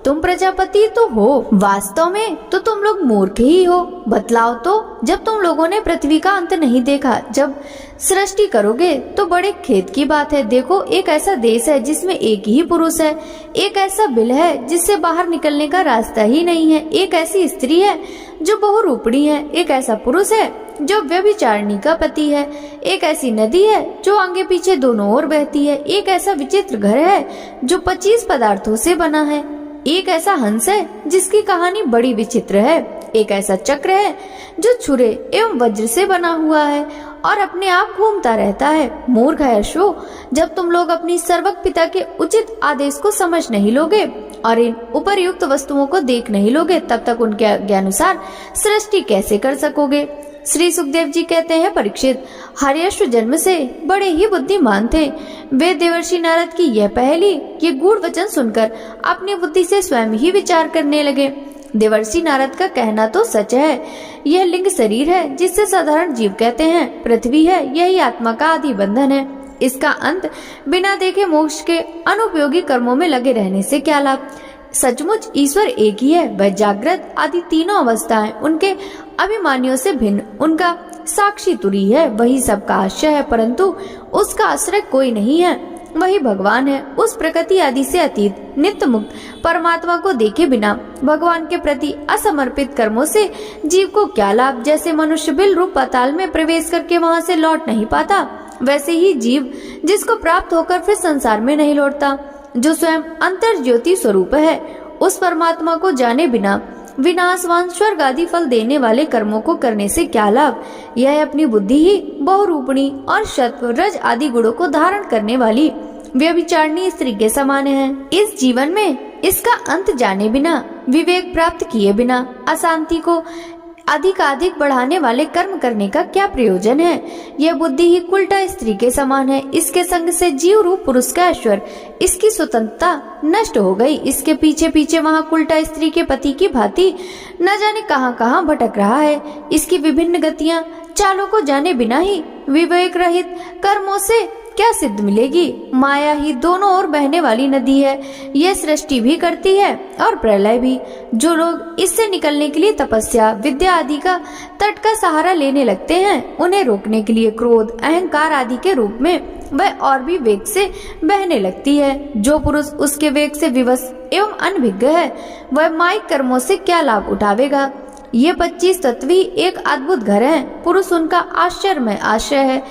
तुम प्रजापति तो हो, वास्तव में तो तुम लोग मूर्ख ही हो। बतलाओ तो, जब तुम लोगों ने पृथ्वी का अंत नहीं देखा, जब सृष्टि करोगे तो बड़े खेद की बात है। देखो, एक ऐसा देश है जिसमें एक ही पुरुष है, एक ऐसा बिल है जिससे बाहर निकलने का रास्ता ही नहीं है, एक ऐसी स्त्री है जो बहुरूपणी है, एक ऐसा पुरुष है जो व्यभिचारिणी का पति है, एक ऐसी नदी है जो आगे पीछे दोनों ओर बहती है, एक ऐसा विचित्र घर है जो 25 पदार्थों से बना है, एक ऐसा हंस है जिसकी कहानी बड़ी विचित्र है, एक ऐसा चक्र है जो छुरे एवं वज्र से बना हुआ है और अपने आप घूमता रहता है। मूर्ख हर्यश्वो, जब तुम लोग अपनी सर्वज्ञ पिता के उचित आदेश को समझ नहीं लोगे और इन उपर्युक्त वस्तुओं को देख नहीं लोगे, तब तक उनके अनुसार सृष्टि कैसे कर सकोगे। श्री सुखदेव जी कहते हैं, परीक्षित, हर्यश्व जन्म से बड़े ही बुद्धिमान थे। वे देवर्षि नारद की यह पहेली, ये गूढ़ वचन सुनकर अपनी बुद्धि से स्वयं ही विचार करने लगे। देवर्षि नारद का कहना तो सच है। यह लिंग शरीर है जिससे साधारण जीव कहते हैं, पृथ्वी है, यही आत्मा का आदि बंधन है। इसका अंत बिना देखे मोक्ष के अनुपयोगी कर्मों में लगे रहने से क्या लाभ। सचमुच ईश्वर एक ही है। वह जागृत आदि तीनों अवस्थाएं उनके अभिमानियों से भिन्न, उनका साक्षी तुरी है, वही सबका आश्रय है, परंतु उसका आश्रय कोई नहीं है, वही भगवान है। उस प्रकृति आदि से अतीत नित्य मुक्त परमात्मा को देखे बिना भगवान के प्रति असमर्पित कर्मों से जीव को क्या लाभ। जैसे मनुष्य बिल रूप पाताल में प्रवेश करके वहां से लौट नहीं पाता, वैसे ही जीव जिसको प्राप्त होकर फिर संसार में नहीं लौटता, जो स्वयं अंतर ज्योति स्वरूप है, उस परमात्मा को जाने बिना विनाशवान स्वर्ग आदि फल देने वाले कर्मों को करने से क्या लाभ। यह अपनी बुद्धि ही बहुरूपणी और सत्व रज आदि गुणों को धारण करने वाली व्यभिचारिणी स्त्री के समान है। इस जीवन में इसका अंत जाने बिना, विवेक प्राप्त किए बिना अशांति को अधिक बढ़ाने वाले कर्म करने का क्या प्रयोजन है। यह बुद्धि ही कुलटा स्त्री के समान है। इसके संग से जीव रूप पुरुष का ऐश्वर्य, इसकी स्वतंत्रता नष्ट हो गई। इसके पीछे पीछे वहाँ कुलटा स्त्री के पति की भांति न जाने कहाँ भटक रहा है। इसकी विभिन्न गतियाँ चालों को जाने बिना ही विवेक रहित कर्मों से क्या सिद्ध मिलेगी। माया ही दोनों ओर बहने वाली नदी है। यह सृष्टि भी करती है और प्रलय भी। जो लोग इससे निकलने के लिए तपस्या, विद्या आदि का तट का सहारा लेने लगते हैं, उन्हें रोकने के लिए क्रोध, अहंकार आदि के रूप में वह और भी वेग से बहने लगती है। जो पुरुष उसके वेग से विवश एवं अनभिज्ञ है, वह माइक कर्मों से क्या लाभ उठावेगा। ये 25 तत्व ही एक अद्भुत घर है। पुरुष उनका आश्चर्यमय आश्रय है,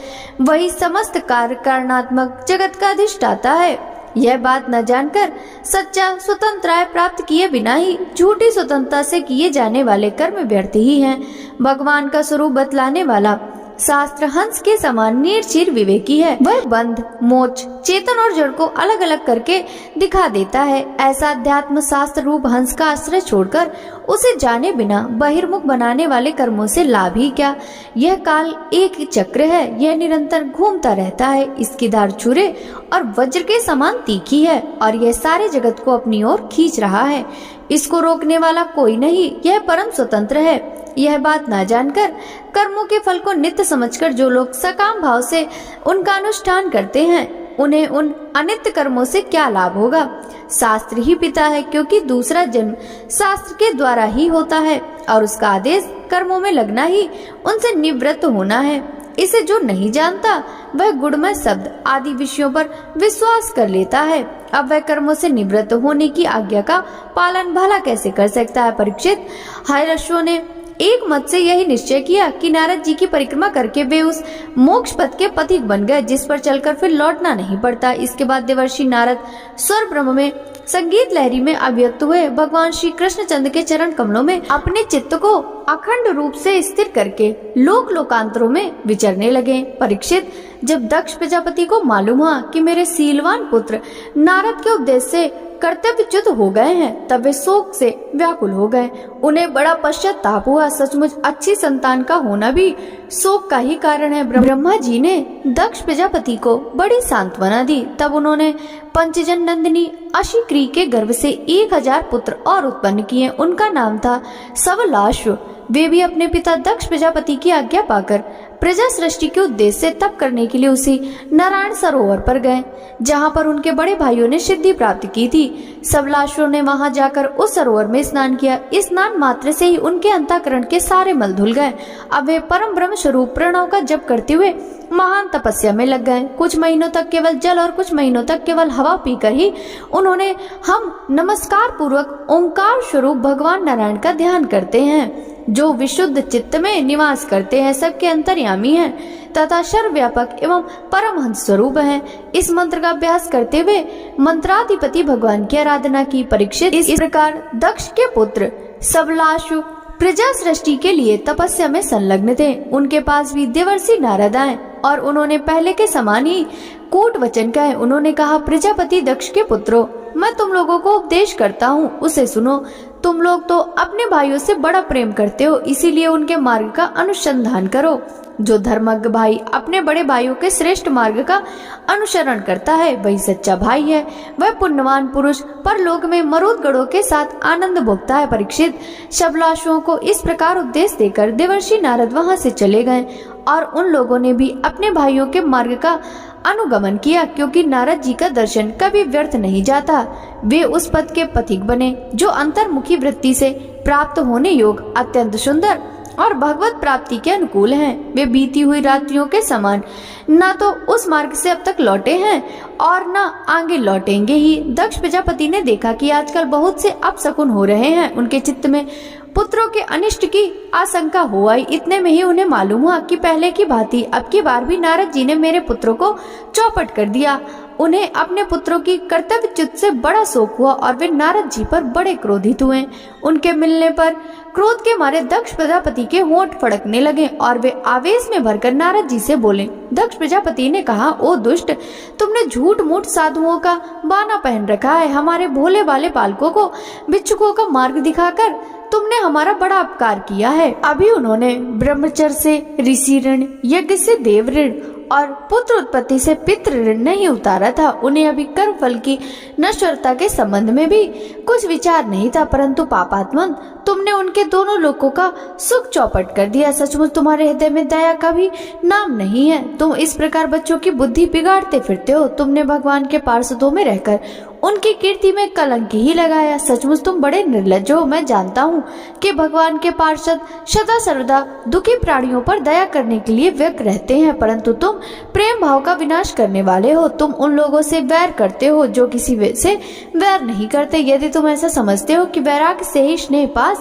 वही समस्त कार्य कारणात्मक जगत का अधिष्ठाता है। यह बात न जानकर सच्चा स्वतंत्र प्राप्त किए बिना ही झूठी स्वतंत्रता से किए जाने वाले कर्म व्यर्थ ही हैं। भगवान का स्वरूप बतलाने वाला शास्त्र हंस के समान निर्चीर विवेकी है। वह बंध, मोक्ष, चेतन और जड़ को अलग अलग करके दिखा देता है। ऐसा अध्यात्म शास्त्र रूप हंस का आश्रय छोड़कर उसे जाने बिना बहिर्मुख बनाने वाले कर्मों से लाभ ही क्या। यह काल एक चक्र है, यह निरंतर घूमता रहता है। इसकी धार छुरे और वज्र के समान तीखी है और यह सारे जगत को अपनी ओर खींच रहा है। इसको रोकने वाला कोई नहीं, यह परम स्वतंत्र है। यह बात न जानकर कर्मों के फल को नित्य समझकर जो लोग सकाम भाव से उनका अनुष्ठान करते हैं, उन्हें उन अनित्य कर्मों से क्या लाभ होगा। शास्त्र ही पिता है, क्योंकि दूसरा जन्म शास्त्र के द्वारा ही होता है और उसका आदेश कर्मों में लगना ही उनसे निवृत्त होना है। इसे जो नहीं जानता, वह गुणमय शब्द आदि विषयों पर विश्वास कर लेता है। अब वह कर्मों से निवृत्त होने की आज्ञा का पालन भला कैसे कर सकता है। परीक्षित, हर्यश्व ने एक मत से यही निश्चय किया कि नारद जी की परिक्रमा करके वे उस मोक्ष पथ के पथिक बन गए, जिस पर चलकर फिर लौटना नहीं पड़ता। इसके बाद देवर्षि नारद स्वर ब्रह्म में संगीत लहरी में अभिव्यक्त हुए भगवान श्री कृष्णचंद्र के चरण कमलों में अपने चित्त को अखंड रूप से स्थिर करके लोक लोकांतरों में विचरने लगे। परीक्षित, जब दक्ष प्रजापति को मालूम हुआ कि मेरे शीलवान पुत्र नारद के उपदेश से कर्तव्यच्युत हो गए हैं, तब वे शोक से व्याकुल हो गए। उन्हें बड़ा पश्चाताप हुआ। सचमुच अच्छी संतान का होना भी शोक का ही कारण है। ब्रह्मा जी ने दक्ष प्रजापति को बड़ी सांत्वना दी। तब उन्होंने पंचजन नंदिनी अशिक्री के गर्भ से 1000 पुत्र और उत्पन्न किए। उनका नाम था सबलाश्व। वे भी अपने पिता दक्ष प्रजापति की आज्ञा पाकर प्रजा सृष्टि के उद्देश्य से तप करने के लिए उसी नारायण सरोवर पर गए, जहाँ पर उनके बड़े भाइयों ने सिद्धि प्राप्त की थी। सबलाश्व ने वहां जाकर उस सरोवर में स्नान किया। स्नान मात्र से ही उनके अंतःकरण के सारे मल धुल गए। अब वे परम ब्रह्म स्वरूप प्रणव का जप करते हुए महान तपस्या में लग गए। कुछ महीनों तक केवल जल और कुछ महीनों तक केवल हवा पीकर ही उन्होंने हम नमस्कार पूर्वक ओंकार स्वरूप भगवान नारायण का ध्यान करते हैं, जो विशुद्ध चित्त में निवास करते हैं, सबके अंतर्यामी हैं तथा सर्वव्यापक एवं परमहंस स्वरूप हैं। इस मंत्र का अभ्यास करते हुए मंत्राधिपति भगवान की आराधना की। परीक्षित, इस प्रकार दक्ष के पुत्र सबलाश्व प्रजा सृष्टि के लिए तपस्या में संलग्न थे। उनके पास भी देवर्षि नारद आए और उन्होंने पहले के समान ही कूट वचन कहे। उन्होंने कहा, प्रजापति दक्ष के पुत्रों, मैं तुम लोगों को उपदेश करता हूँ, उसे सुनो। तुम लोग तो अपने भाइयों से बड़ा प्रेम करते हो, इसीलिए उनके मार्ग का अनुसंधान करो। जो धर्मज्ञ भाई अपने बड़े भाइयों के श्रेष्ठ मार्ग का अनुसरण करता है वही सच्चा भाई है। वह पुण्यवान पुरुष परलोक में मरुद गणों के साथ आनंद भोगता है। परीक्षित, शबलाशुओं को इस प्रकार उपदेश देकर देवर्षि नारद वहां से चले गए और उन लोगों ने भी अपने भाइयों के मार्ग का अनुगमन किया, क्योंकि नारद जी का दर्शन कभी व्यर्थ नहीं जाता। वे उस पद के पथिक बने जो अंतर्मुखी वृत्ति से प्राप्त होने योग अत्यंत सुंदर और भगवत प्राप्ति के अनुकूल हैं। वे बीती हुई रात्रियों के समान न तो उस मार्ग से अब तक लौटे हैं और न आगे लौटेंगे ही। दक्ष प्रजापति ने देखा कि आजकल बहुत से अपशकुन हो रहे हैं। उनके चित्त में पुत्रों के अनिष्ट की आशंका हो आई। इतने में ही उन्हें मालूम हुआ कि पहले की भांति अब की बार भी नारद जी ने मेरे पुत्रों को चौपट कर दिया। उन्हें अपने पुत्रों की कर्तव्यच्युत से बड़ा शोक हुआ और वे नारद जी पर बड़े क्रोधित हुए। उनके मिलने पर क्रोध के मारे दक्ष प्रजापति के होंठ फड़कने लगे और वे आवेश में भरकर नारद जी से बोले। दक्ष प्रजापति ने कहा, ओ दुष्ट, तुमने झूठ मूठ साधुओं का बाना पहन रखा है। हमारे भोले वाले बालकों को भिक्षुकों का मार्ग दिखाकर तुमने हमारा बड़ा अपकार किया है। अभी उन्होंने ब्रह्मचर्य से ऋषि ऋण, यज्ञ से देव ऋण और पुत्र उत्पत्ति से पितृ ऋण नहीं उतारा था। उन्हें अभी कर्म फल की नश्वरता के संबंध में भी कुछ विचार नहीं था, परंतु पापात्मन तुमने उनके दोनों लोकों का सुख चौपट कर दिया। सचमुच तुम्हारे हृदय में दया का भी नाम नहीं है। तुम इस प्रकार बच्चों की बुद्धि बिगाड़ते फिरते हो। तुमने भगवान के पार्षदों में रहकर उनकी कीर्ति में कलंक ही लगाया। सचमुच तुम बड़े निर्लज्ज हो। मैं जानता हूँ कि भगवान के पार्षद सदा सर्वदा दुखी प्राणियों पर दया करने के लिए व्यग्र रहते हैं, परंतु तुम प्रेम भाव का विनाश करने वाले हो। तुम उन लोगों से वैर करते हो जो किसी से वैर नहीं करते। यदि तुम ऐसा समझते हो कि वैराग्य से ही स्नेह पास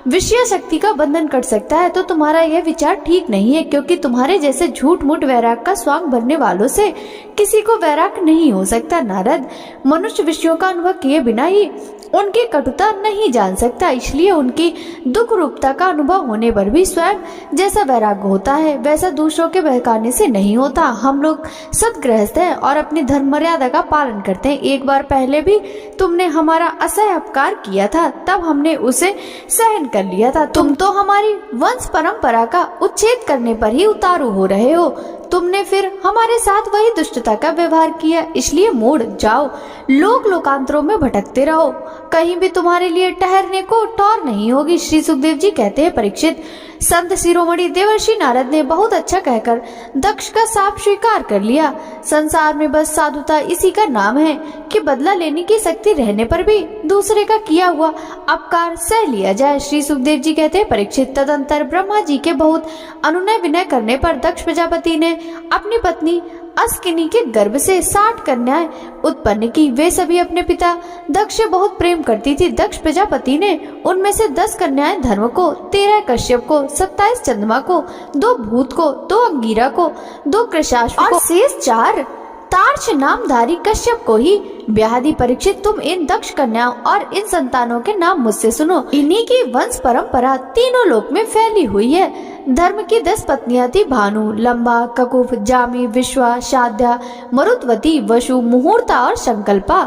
विषय शक्ति का बंधन कर सकता है तो तुम्हारा यह विचार ठीक नहीं है, क्योंकि तुम्हारे जैसे झूठ मूठ वैराग का स्वांग भरने वालों से किसी को वैराग नहीं हो सकता। नारद, मनुष्य विषयों का अनुभव किए बिना ही उनकी कटुता नहीं जान सकता, इसलिए उनकी दुख रूपता का अनुभव होने पर भी स्वयं जैसा वैराग्य होता है वैसा दूसरों के बहकाने से नहीं होता। हम लोग सद्गृहस्थ हैं और अपनी धर्म मर्यादा का पालन करते हैं। एक बार पहले भी तुमने हमारा असह्य अपकार किया था, तब हमने उसे सहन कर लिया था। तुम तो हमारी वंश परंपरा का उच्छेद करने पर ही उतारू हो रहे हो। तुमने फिर हमारे साथ वही दुष्टता का व्यवहार किया, इसलिए मुड़ जाओ, लोक लोकांतरों में भटकते रहो, कहीं भी तुम्हारे लिए ठहरने को ठौर नहीं होगी। श्री सुखदेव जी कहते हैं, परीक्षित, संत शिरोमणि देवर्षि नारद ने बहुत अच्छा कहकर दक्ष का शाप स्वीकार कर लिया। संसार में बस साधुता इसी का नाम है कि बदला लेने की शक्ति रहने पर भी दूसरे का किया हुआ अपकार सह लिया जाए। श्री सुखदेव जी कहते हैं, परीक्षित, तदंतर ब्रह्मा जी के बहुत अनुनय विनय करने पर दक्ष प्रजापति ने अपनी पत्नी अस्किनी के गर्भ से 60 कन्याएं उत्पन्न की। वे सभी अपने पिता दक्ष से बहुत प्रेम करती थी। दक्ष प्रजापति ने उनमें से 10 कन्याएं धर्म को, 13 कश्यप को, 27 चंद्रमा को, 2 भूत को, 2 अंगीरा को, 2 कृशाश्व को, शेष 4 तार्क्ष नामधारी कश्यप को ही ब्याह दी। परीक्षित, तुम इन दक्ष कन्याओं और इन संतानों के नाम मुझसे सुनो। इन्हीं की वंश परंपरा तीनों लोक में फैली हुई है। धर्म की 10 पत्नियां थी, भानु, लंबा, ककुफ, जामी, विश्वा, शाद्या, मरुत्वती, वसु, मुहूर्ता और संकल्पा।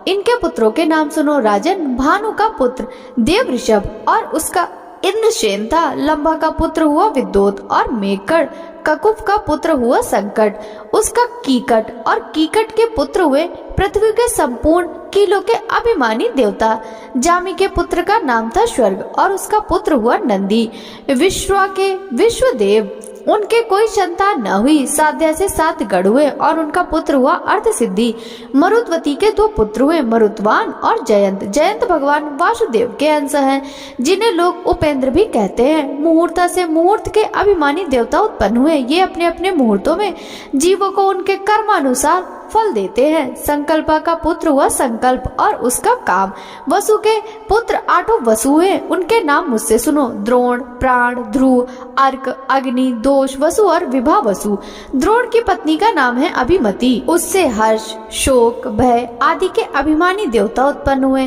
इनके पुत्रों के नाम सुनो। राजन, भानु का पुत्र देव ऋषभ और उसका इंद्रसेन था। लंबा का पुत्र हुआ विद्योत और मेकड़। ककुफ का पुत्र हुआ संकट, उसका कीकट, और कीकट के पुत्र हुए पृथ्वी के संपूर्ण कीलों के अभिमानी देवता। जामी के पुत्र का नाम था स्वर्ग और उसका पुत्र हुआ नंदी। विश्वा के विश्वदेव, उनके कोई संतान न हुई। साध्या से 7 गढ़ हुए और उनका पुत्र हुआ अर्ध सिद्धि। मरुत्वती के 2 पुत्र हुए, मरुत्वान और जयंत। जयंत भगवान वासुदेव के अंश हैं, जिन्हें लोग उपेंद्र भी कहते हैं। मुहूर्ता से मुहूर्त के अभिमानी देवता उत्पन्न हुए। ये अपने अपने मुहूर्तों में जीवों को उनके कर्मानुसार फल देते हैं। संकल्पा का पुत्र हुआ संकल्प और उसका काम। वसु के पुत्र 8 वसु हुए। उनके नाम मुझसे सुनो। द्रोण, प्राण, ध्रुव, अर्क, अग्नि, दोष, वसु और विभा वसु। द्रोण की पत्नी का नाम है अभिमति। उससे हर्ष, शोक, भय आदि के अभिमानी देवता उत्पन्न हुए।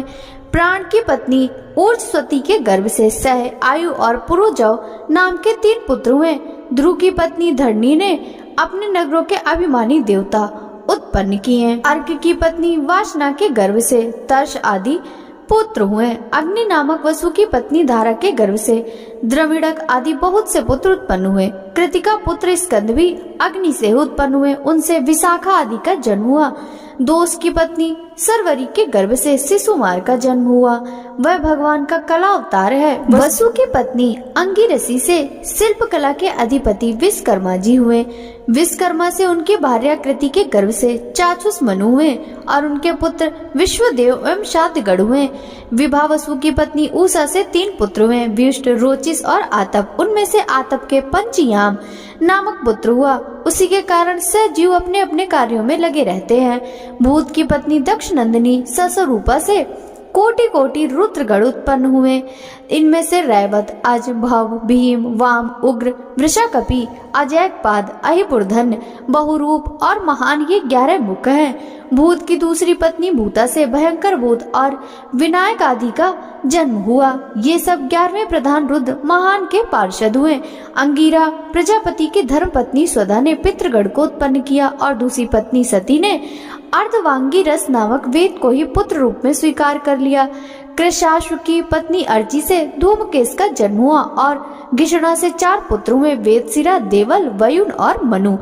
प्राण की पत्नी ऊर्जस्वती के गर्भ से सह, आयु और पुरुजव नाम के 3 पुत्र हुए। ध्रुव की पत्नी धरणी ने अपने नगरों के अभिमानी देवता उत्पन्न किए। अर्क की पत्नी वासना के गर्भ से तर्ष आदि पुत्र हुए। अग्नि नामक वसु की पत्नी धारा के गर्भ से द्रविड़क आदि बहुत से पुत्र उत्पन्न हुए। कृतिका पुत्र स्कंद भी अग्नि से उत्पन्न हुए। उनसे विशाखा आदि का जन्म हुआ। दोष की पत्नी सरवरी के गर्भ से शिशुमार का जन्म हुआ। वह भगवान का कला अवतार है। वसु की पत्नी अंगिरसी से शिल्प कला के अधिपति विश्वकर्मा जी हुए। विश्वकर्मा से उनकी भार्या कृति के गर्भ से चाक्षुष मनु हुए और उनके पुत्र विश्वदेव एवं शातगढ़ हुए। विभा वसु की पत्नी उषा से 3 पुत्र हुए, विष्ट, रोचिस और आतप। उनमें से आतप के पंचयाम नामक पुत्र हुआ। उसी के कारण सजीव अपने अपने कार्यों में लगे रहते हैं। भूत की पत्नी दक्ष नंदिनी ससरूपा से कोटि कोटि रुद्रगण उत्पन्न हुए। इनमें से रैवत, अज, भव, भीम, वाम, उग्र, वृषाकपि, अजैकपाद, अहिपुरधन्य, बहुरूप और महान ये 11 मुख हैं। भूत की दूसरी पत्नी भूता से भयंकर भूत और विनायक आदि का जन्म हुआ। ये सब 11वें प्रधान रुद्र महान के पार्षद हुए। अंगिरा प्रजापति की धर्म पत्नी स्वधा ने पितृगण को उत्पन्न किया और दूसरी पत्नी सती ने अर्धवांगी रस नामक वेद को ही पुत्र रूप में स्वीकार कर लिया। कृशाश्व की पत्नी अर्ची से धूमकेश का जन्म हुआ और घिषणा से 4 पुत्र हुए, वेदशिरा, देवल, वयुन और मनु।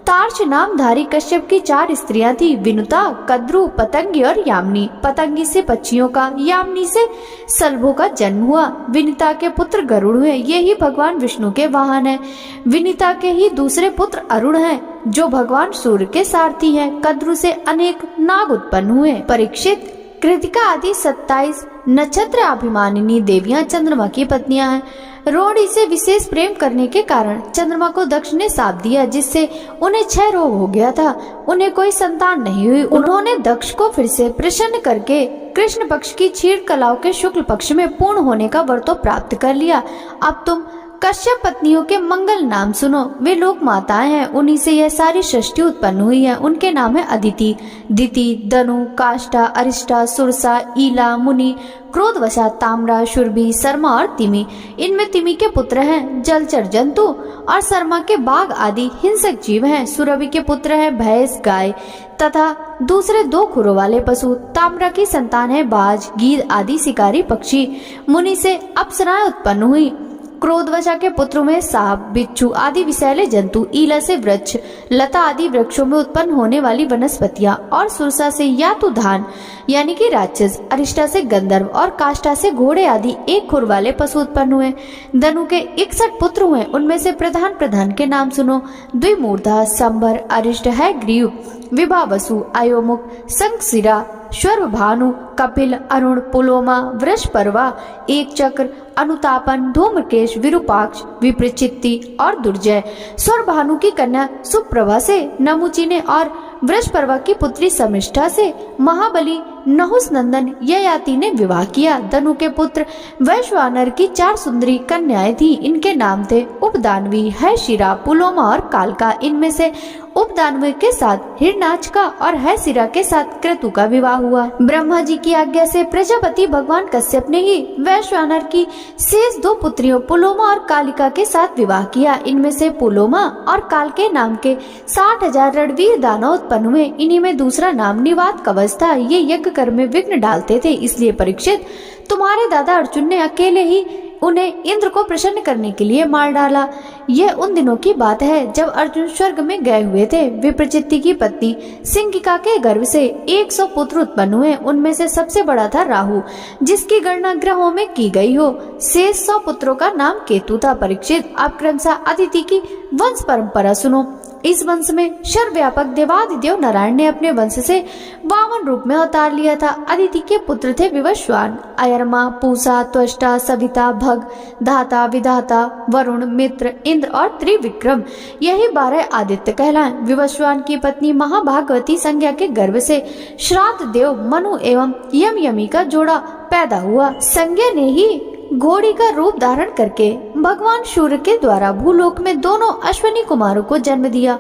तार्च नामधारी कश्यप की 4 स्त्रियां थी, विनुता, कद्रु, पतंगी और यामिनी। पतंगी से पक्षियों का, यामिनी से सलभों का जन्म हुआ। विनिता के पुत्र गरुड़ हुए, ये ही भगवान विष्णु के वाहन है। विनिता के ही दूसरे पुत्र अरुण हैं, जो भगवान सूर्य के सारथी हैं। कद्रु से अनेक नाग उत्पन्न हुए। परीक्षित, कृतिका आदि 27 नक्षत्र अभिमानिनी देवियां चंद्रमा की पत्नियां हैं। रोड़ी से विशेष प्रेम करने के कारण चंद्रमा को दक्ष ने शाप दिया, जिससे उन्हें क्षय रोग हो गया था। उन्हें कोई संतान नहीं हुई। उन्होंने दक्ष को फिर से प्रसन्न करके कृष्ण पक्ष की क्षीर कलाओं के शुक्ल पक्ष में पूर्ण होने का वर तो प्राप्त कर लिया। अब तुम कश्यप पत्नियों के मंगल नाम सुनो। वे लोक माताएं हैं, उन्हीं से यह सारी सृष्टि उत्पन्न हुई है। उनके नाम है अदिति, दिति, दनु, काष्ठा, अरिष्टा, सुरसा, ईला, मुनि, क्रोधवशा, ताम्रा, शुरभि, शर्मा और तिमि। इनमें तिमि के पुत्र हैं जलचर जंतु और शर्मा के बाघ आदि हिंसक जीव हैं। सुरभि के पुत्र हैं भैंस, गाय तथा दूसरे 2 खुरों वाले पशु। ताम्रा की संतान है बाज, गीद आदि शिकारी पक्षी। मुनि से अप्सराएं उत्पन्न हुई। क्रोधवशा के पुत्रों में सांप, बिच्छू आदि विषैले जंतु, ईला से वृक्ष, लता आदि वृक्षों में उत्पन्न होने वाली वनस्पतियां और सुरसा से यातुधान यानी कि राक्षस, अरिष्टा से गंधर्व और काष्ठा से घोड़े आदि 1 खुर वाले पशु उत्पन्न हुए। धनु के 61 पुत्र हुए। उनमें से प्रधान के नाम सुनो। द्विमूर्धा, संबर, अरिष्ट, है ग्रीव, विभा, वसु, अयोमुख, शंखशिरा, श्वर्भानु, कपिल, अरुण, पुलोमा, वृषपर्वा, एक चक्र, अनुतापन, धूम्रकेश, विरूपाक्ष, विप्रचित्ति और दुर्जय। स्वर्भानु की कन्या सुप्रभा से नमुची ने और वृषपर्वा की पुत्री समिष्ठा से महाबली नहुस नंदन ययाति ने विवाह किया। धनु के पुत्र वैश्वानर की 4 सुंदरी कन्याएं थी। इनके नाम थे उपदानवी, है शिरा, पुलोमा और कालका। इनमें से उपदानवी के साथ हिरणाक्ष का और है शिरा के साथ क्रतु का विवाह हुआ। ब्रह्मा जी की आज्ञा से प्रजापति भगवान कश्यप ने ही वैश्वानर की शेष 2 पुत्रियों पुलोमा और कालिका के साथ विवाह किया। इनमें से पुलोमा और काल के नाम के 60,000 रणवीर दानव उत्पन्न हुए। इन्हीं में दूसरा नाम निवात कवच था। ये यज्ञ कर्म में विघ्न डालते थे, इसलिए परीक्षित, तुम्हारे दादा अर्जुन ने अकेले ही उन्हें इंद्र को प्रसन्न करने के लिए मार डाला। यह उन दिनों की बात है जब अर्जुन स्वर्ग में गए हुए थे। विप्रचित्ति की पत्नी सिंगिका के गर्भ से 100 पुत्र उत्पन्न हुए। उनमें से सबसे बड़ा था राहु, जिसकी गणना ग्रहों में की गई हो। शेष 100 पुत्रों का नाम केतु था। परीक्षित, अब क्रमशः अदिति की वंश परंपरा सुनो। इस वंश में सर्वव्यापक देवादिदेव नारायण ने अपने वंश से वामन रूप में अवतार लिया था। अदिति के पुत्र थे विवस्वान, अयरमा, पूषा, त्वष्टा, सविता, भग, धाता, विधाता, वरुण, मित्र, इंद्र और त्रिविक्रम। यही 12 आदित्य कहलाए। विवस्वान की पत्नी महाभागवती संज्ञा के गर्भ से श्राद्ध देव मनु एवं यमी का जोड़ा पैदा हुआ। संज्ञा ने ही घोड़ी का रूप धारण करके भगवान सूर्य के द्वारा भूलोक में दोनों अश्विनी कुमारों को जन्म दिया।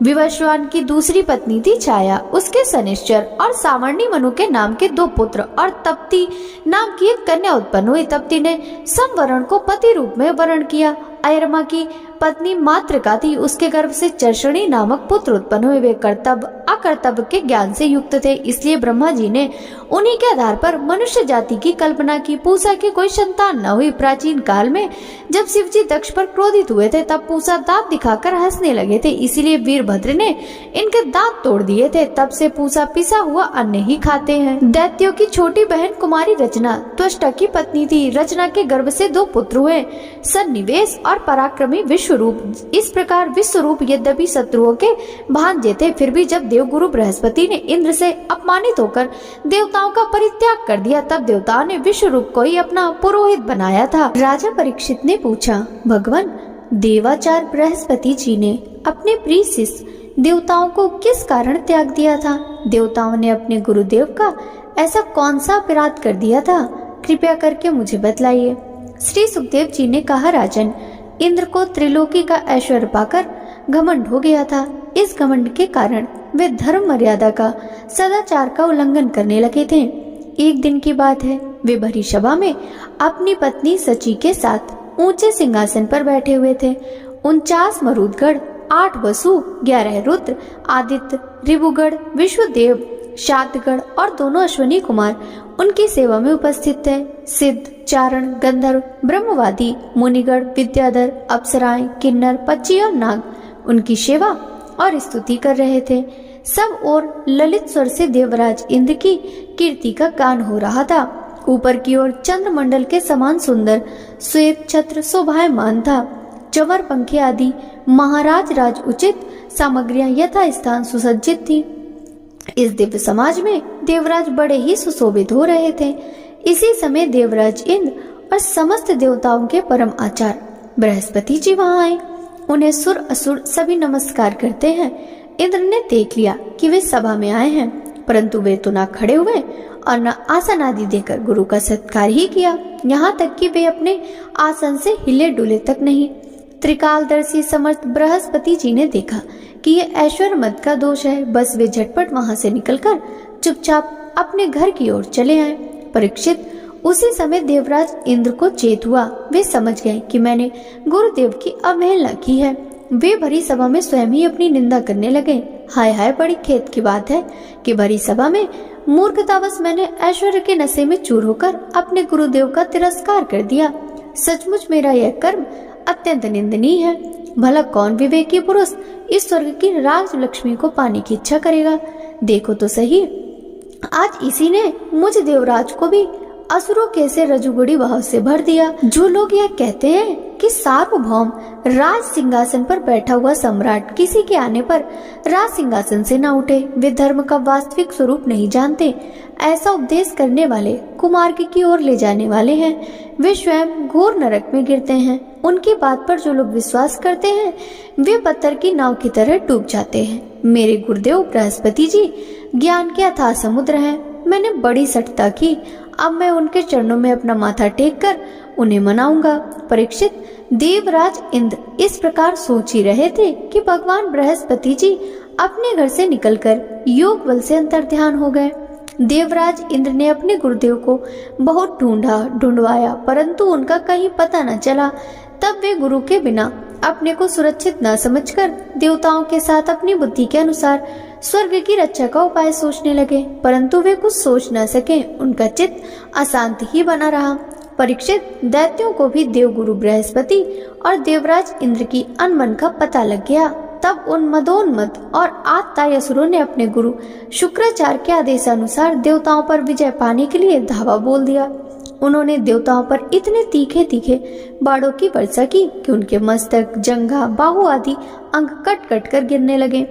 विवस्वान की दूसरी पत्नी थी छाया, उसके शनिश्चर और सावर्णी मनु के नाम के 2 पुत्र और तप्ती नाम की एक कन्या उत्पन्न हुई। तप्ती ने संवरण को पति रूप में वर्ण किया। अयरमा की पत्नी मातृका थी, उसके गर्भ से चर्षणी नामक पुत्र उत्पन्न हुए। वे कर्तव्य, अकर्तव्य के ज्ञान से युक्त थे, इसलिए ब्रह्मा जी ने उन्हीं के आधार पर मनुष्य जाति की कल्पना की। पूसा की कोई संतान न हुई। प्राचीन काल में जब शिव जी दक्ष पर क्रोधित हुए थे तब पूसा दांत दिखाकर हंसने लगे थे, इसीलिए वीरभद्र ने इनके दांत तोड़ दिए थे। तब से पूसा पिसा हुआ अन्न ही खाते हैं। दैत्यों की छोटी बहन कुमारी रचना त्वष्टा की पत्नी थी। रचना के गर्भ से 2 पुत्र हुए, सन्निवेश और पराक्रमी विश्वरूप। इस प्रकार विश्वरूप यद्यपि शत्रुओं के भांजे थे, फिर भी जब देवगुरु बृहस्पति ने इंद्र से अपमानित होकर देवताओं का परित्याग कर दिया, तब देवताओं ने विश्वरूप को ही अपना पुरोहित बनाया था। राजा परीक्षित ने पूछा, भगवान, देवाचार्य बृहस्पति जी ने अपने प्रिय शिष्य देवताओं को किस कारण त्याग दिया था? देवताओं ने अपने गुरुदेव का ऐसा कौन सा अपराध कर दिया था? कृपया करके मुझे बतलाइए। श्री सुखदेव जी ने कहा, राजन, इंद्र को त्रिलोकी का ऐश्वर्य पाकर घमंड हो गया था। इस घमंड के कारण वे धर्म मर्यादा का, सदाचार का उल्लंघन करने लगे थे। एक दिन की बात है, वे भरी सभा में अपनी पत्नी सची के साथ ऊंचे सिंहासन पर बैठे हुए थे। 49 मरुदगढ़, 8 वसु, 11 रुद्र, आदित्य, ऋभुगढ़, विश्वदेव, शातगढ़ और दोनों अश्विनी कुमार उनकी सेवा में उपस्थित थे। सिद्ध, चारण, गंधर्व, ब्रह्मवादी, मुनिगढ़, विद्याधर, अप्सराएं, किन्नर, पक्षी और नाग उनकी सेवा और स्तुति कर रहे थे। सब और ललित स्वर से देवराज इंद्र की कीर्ति का गान हो रहा था। ऊपर की ओर चंद्रमंडल के समान सुंदर श्वेत छत्र शोभायमान था। चवर, पंखे आदि महाराज राज उचित सामग्रियां यथा स्थान सुसज्जित थी। इस दिव्य समाज में देवराज बड़े ही सुशोभित हो रहे थे। इसी समय देवराज इंद्र और समस्त देवताओं के परम आचार्य बृहस्पति जी वहां आए। उन्हें सुर असुर सभी नमस्कार करते हैं। इंद्र ने देख लिया कि वे सभा में आए हैं, परंतु वे तो न खड़े हुए और न आसन आदि देकर गुरु का सत्कार ही किया। यहाँ तक कि वे अपने आसन से हिले डुले तक नहीं। त्रिकालदर्शी समर्थ बृहस्पति जी ने देखा कि ये ऐश्वर्य मद का दोष है। बस वे झटपट वहां से निकलकर चुपचाप अपने घर की ओर चले आए। परीक्षित, उसी समय देवराज इंद्र को चेत हुआ। वे समझ गए कि मैंने गुरुदेव की अवहेलना की है। वे भरी सभा में स्वयं ही अपनी निंदा करने लगे। हाय हाय, बड़ी खेद की बात है कि भरी सभा में मूर्खतावश मैंने ऐश्वर्य के नशे में चूर होकर अपने गुरुदेव का तिरस्कार कर दिया। सचमुच मेरा यह कर्म अत्यंत निंदनीय है। भला कौन विवेकी पुरुष इस स्वर्ग की राज लक्ष्मी को पाने की इच्छा करेगा? देखो तो सही, आज इसी ने मुझ देवराज को भी असुरों के से रजुगुड़ी भाव से भर दिया। जो लोग यह कहते हैं कि सार्वभौम राज सिंहासन पर बैठा हुआ सम्राट किसी के आने पर राज सिंहासन से न उठे, वे धर्म का वास्तविक स्वरूप नहीं जानते। ऐसा उपदेश करने वाले कुमार्ग की ओर ले जाने वाले हैं। वे स्वयं घोर नरक में गिरते हैं। उनकी बात पर जो लोग विश्वास करते हैं वे पत्थर की नाव की तरह डूब जाते हैं। मेरे गुरुदेव बृहस्पति जी ज्ञान के अथाह समुद्र हैं। मैंने बड़ी सठता की। अब मैं उनके चरणों में अपना माथा टेक कर उन्हें मनाऊंगा। परीक्षित, देवराज इंद्र इस प्रकार सोच ही रहे थे कि भगवान बृहस्पति जी अपने घर से निकलकर योग बल से अंतर्ध्यान हो गए। देवराज इंद्र ने अपने गुरुदेव को बहुत ढूंढवाया, परंतु उनका कहीं पता न चला। तब वे गुरु के बिना अपने को सुरक्षित न समझकर देवताओं के साथ अपनी बुद्धि के अनुसार स्वर्ग की रक्षा का उपाय सोचने लगे, परंतु वे कुछ सोच न सके। उनका चित्त अशांत ही बना रहा। परीक्षित, दैत्यों को भी देवगुरु बृहस्पति और देवराज इंद्र की अनबन का पता लग गया। तब उन मदोन्मत्त और आततायी असुरों ने अपने गुरु शुक्राचार्य के आदेशानुसार देवताओं पर विजय पाने के लिए धावा बोल दिया। उन्होंने देवताओं पर इतने तीखे तीखे बाणों की वर्षा की कि उनके मस्तक, जंघा, बाहु आदि अंग कट कट कर गिरने लगे।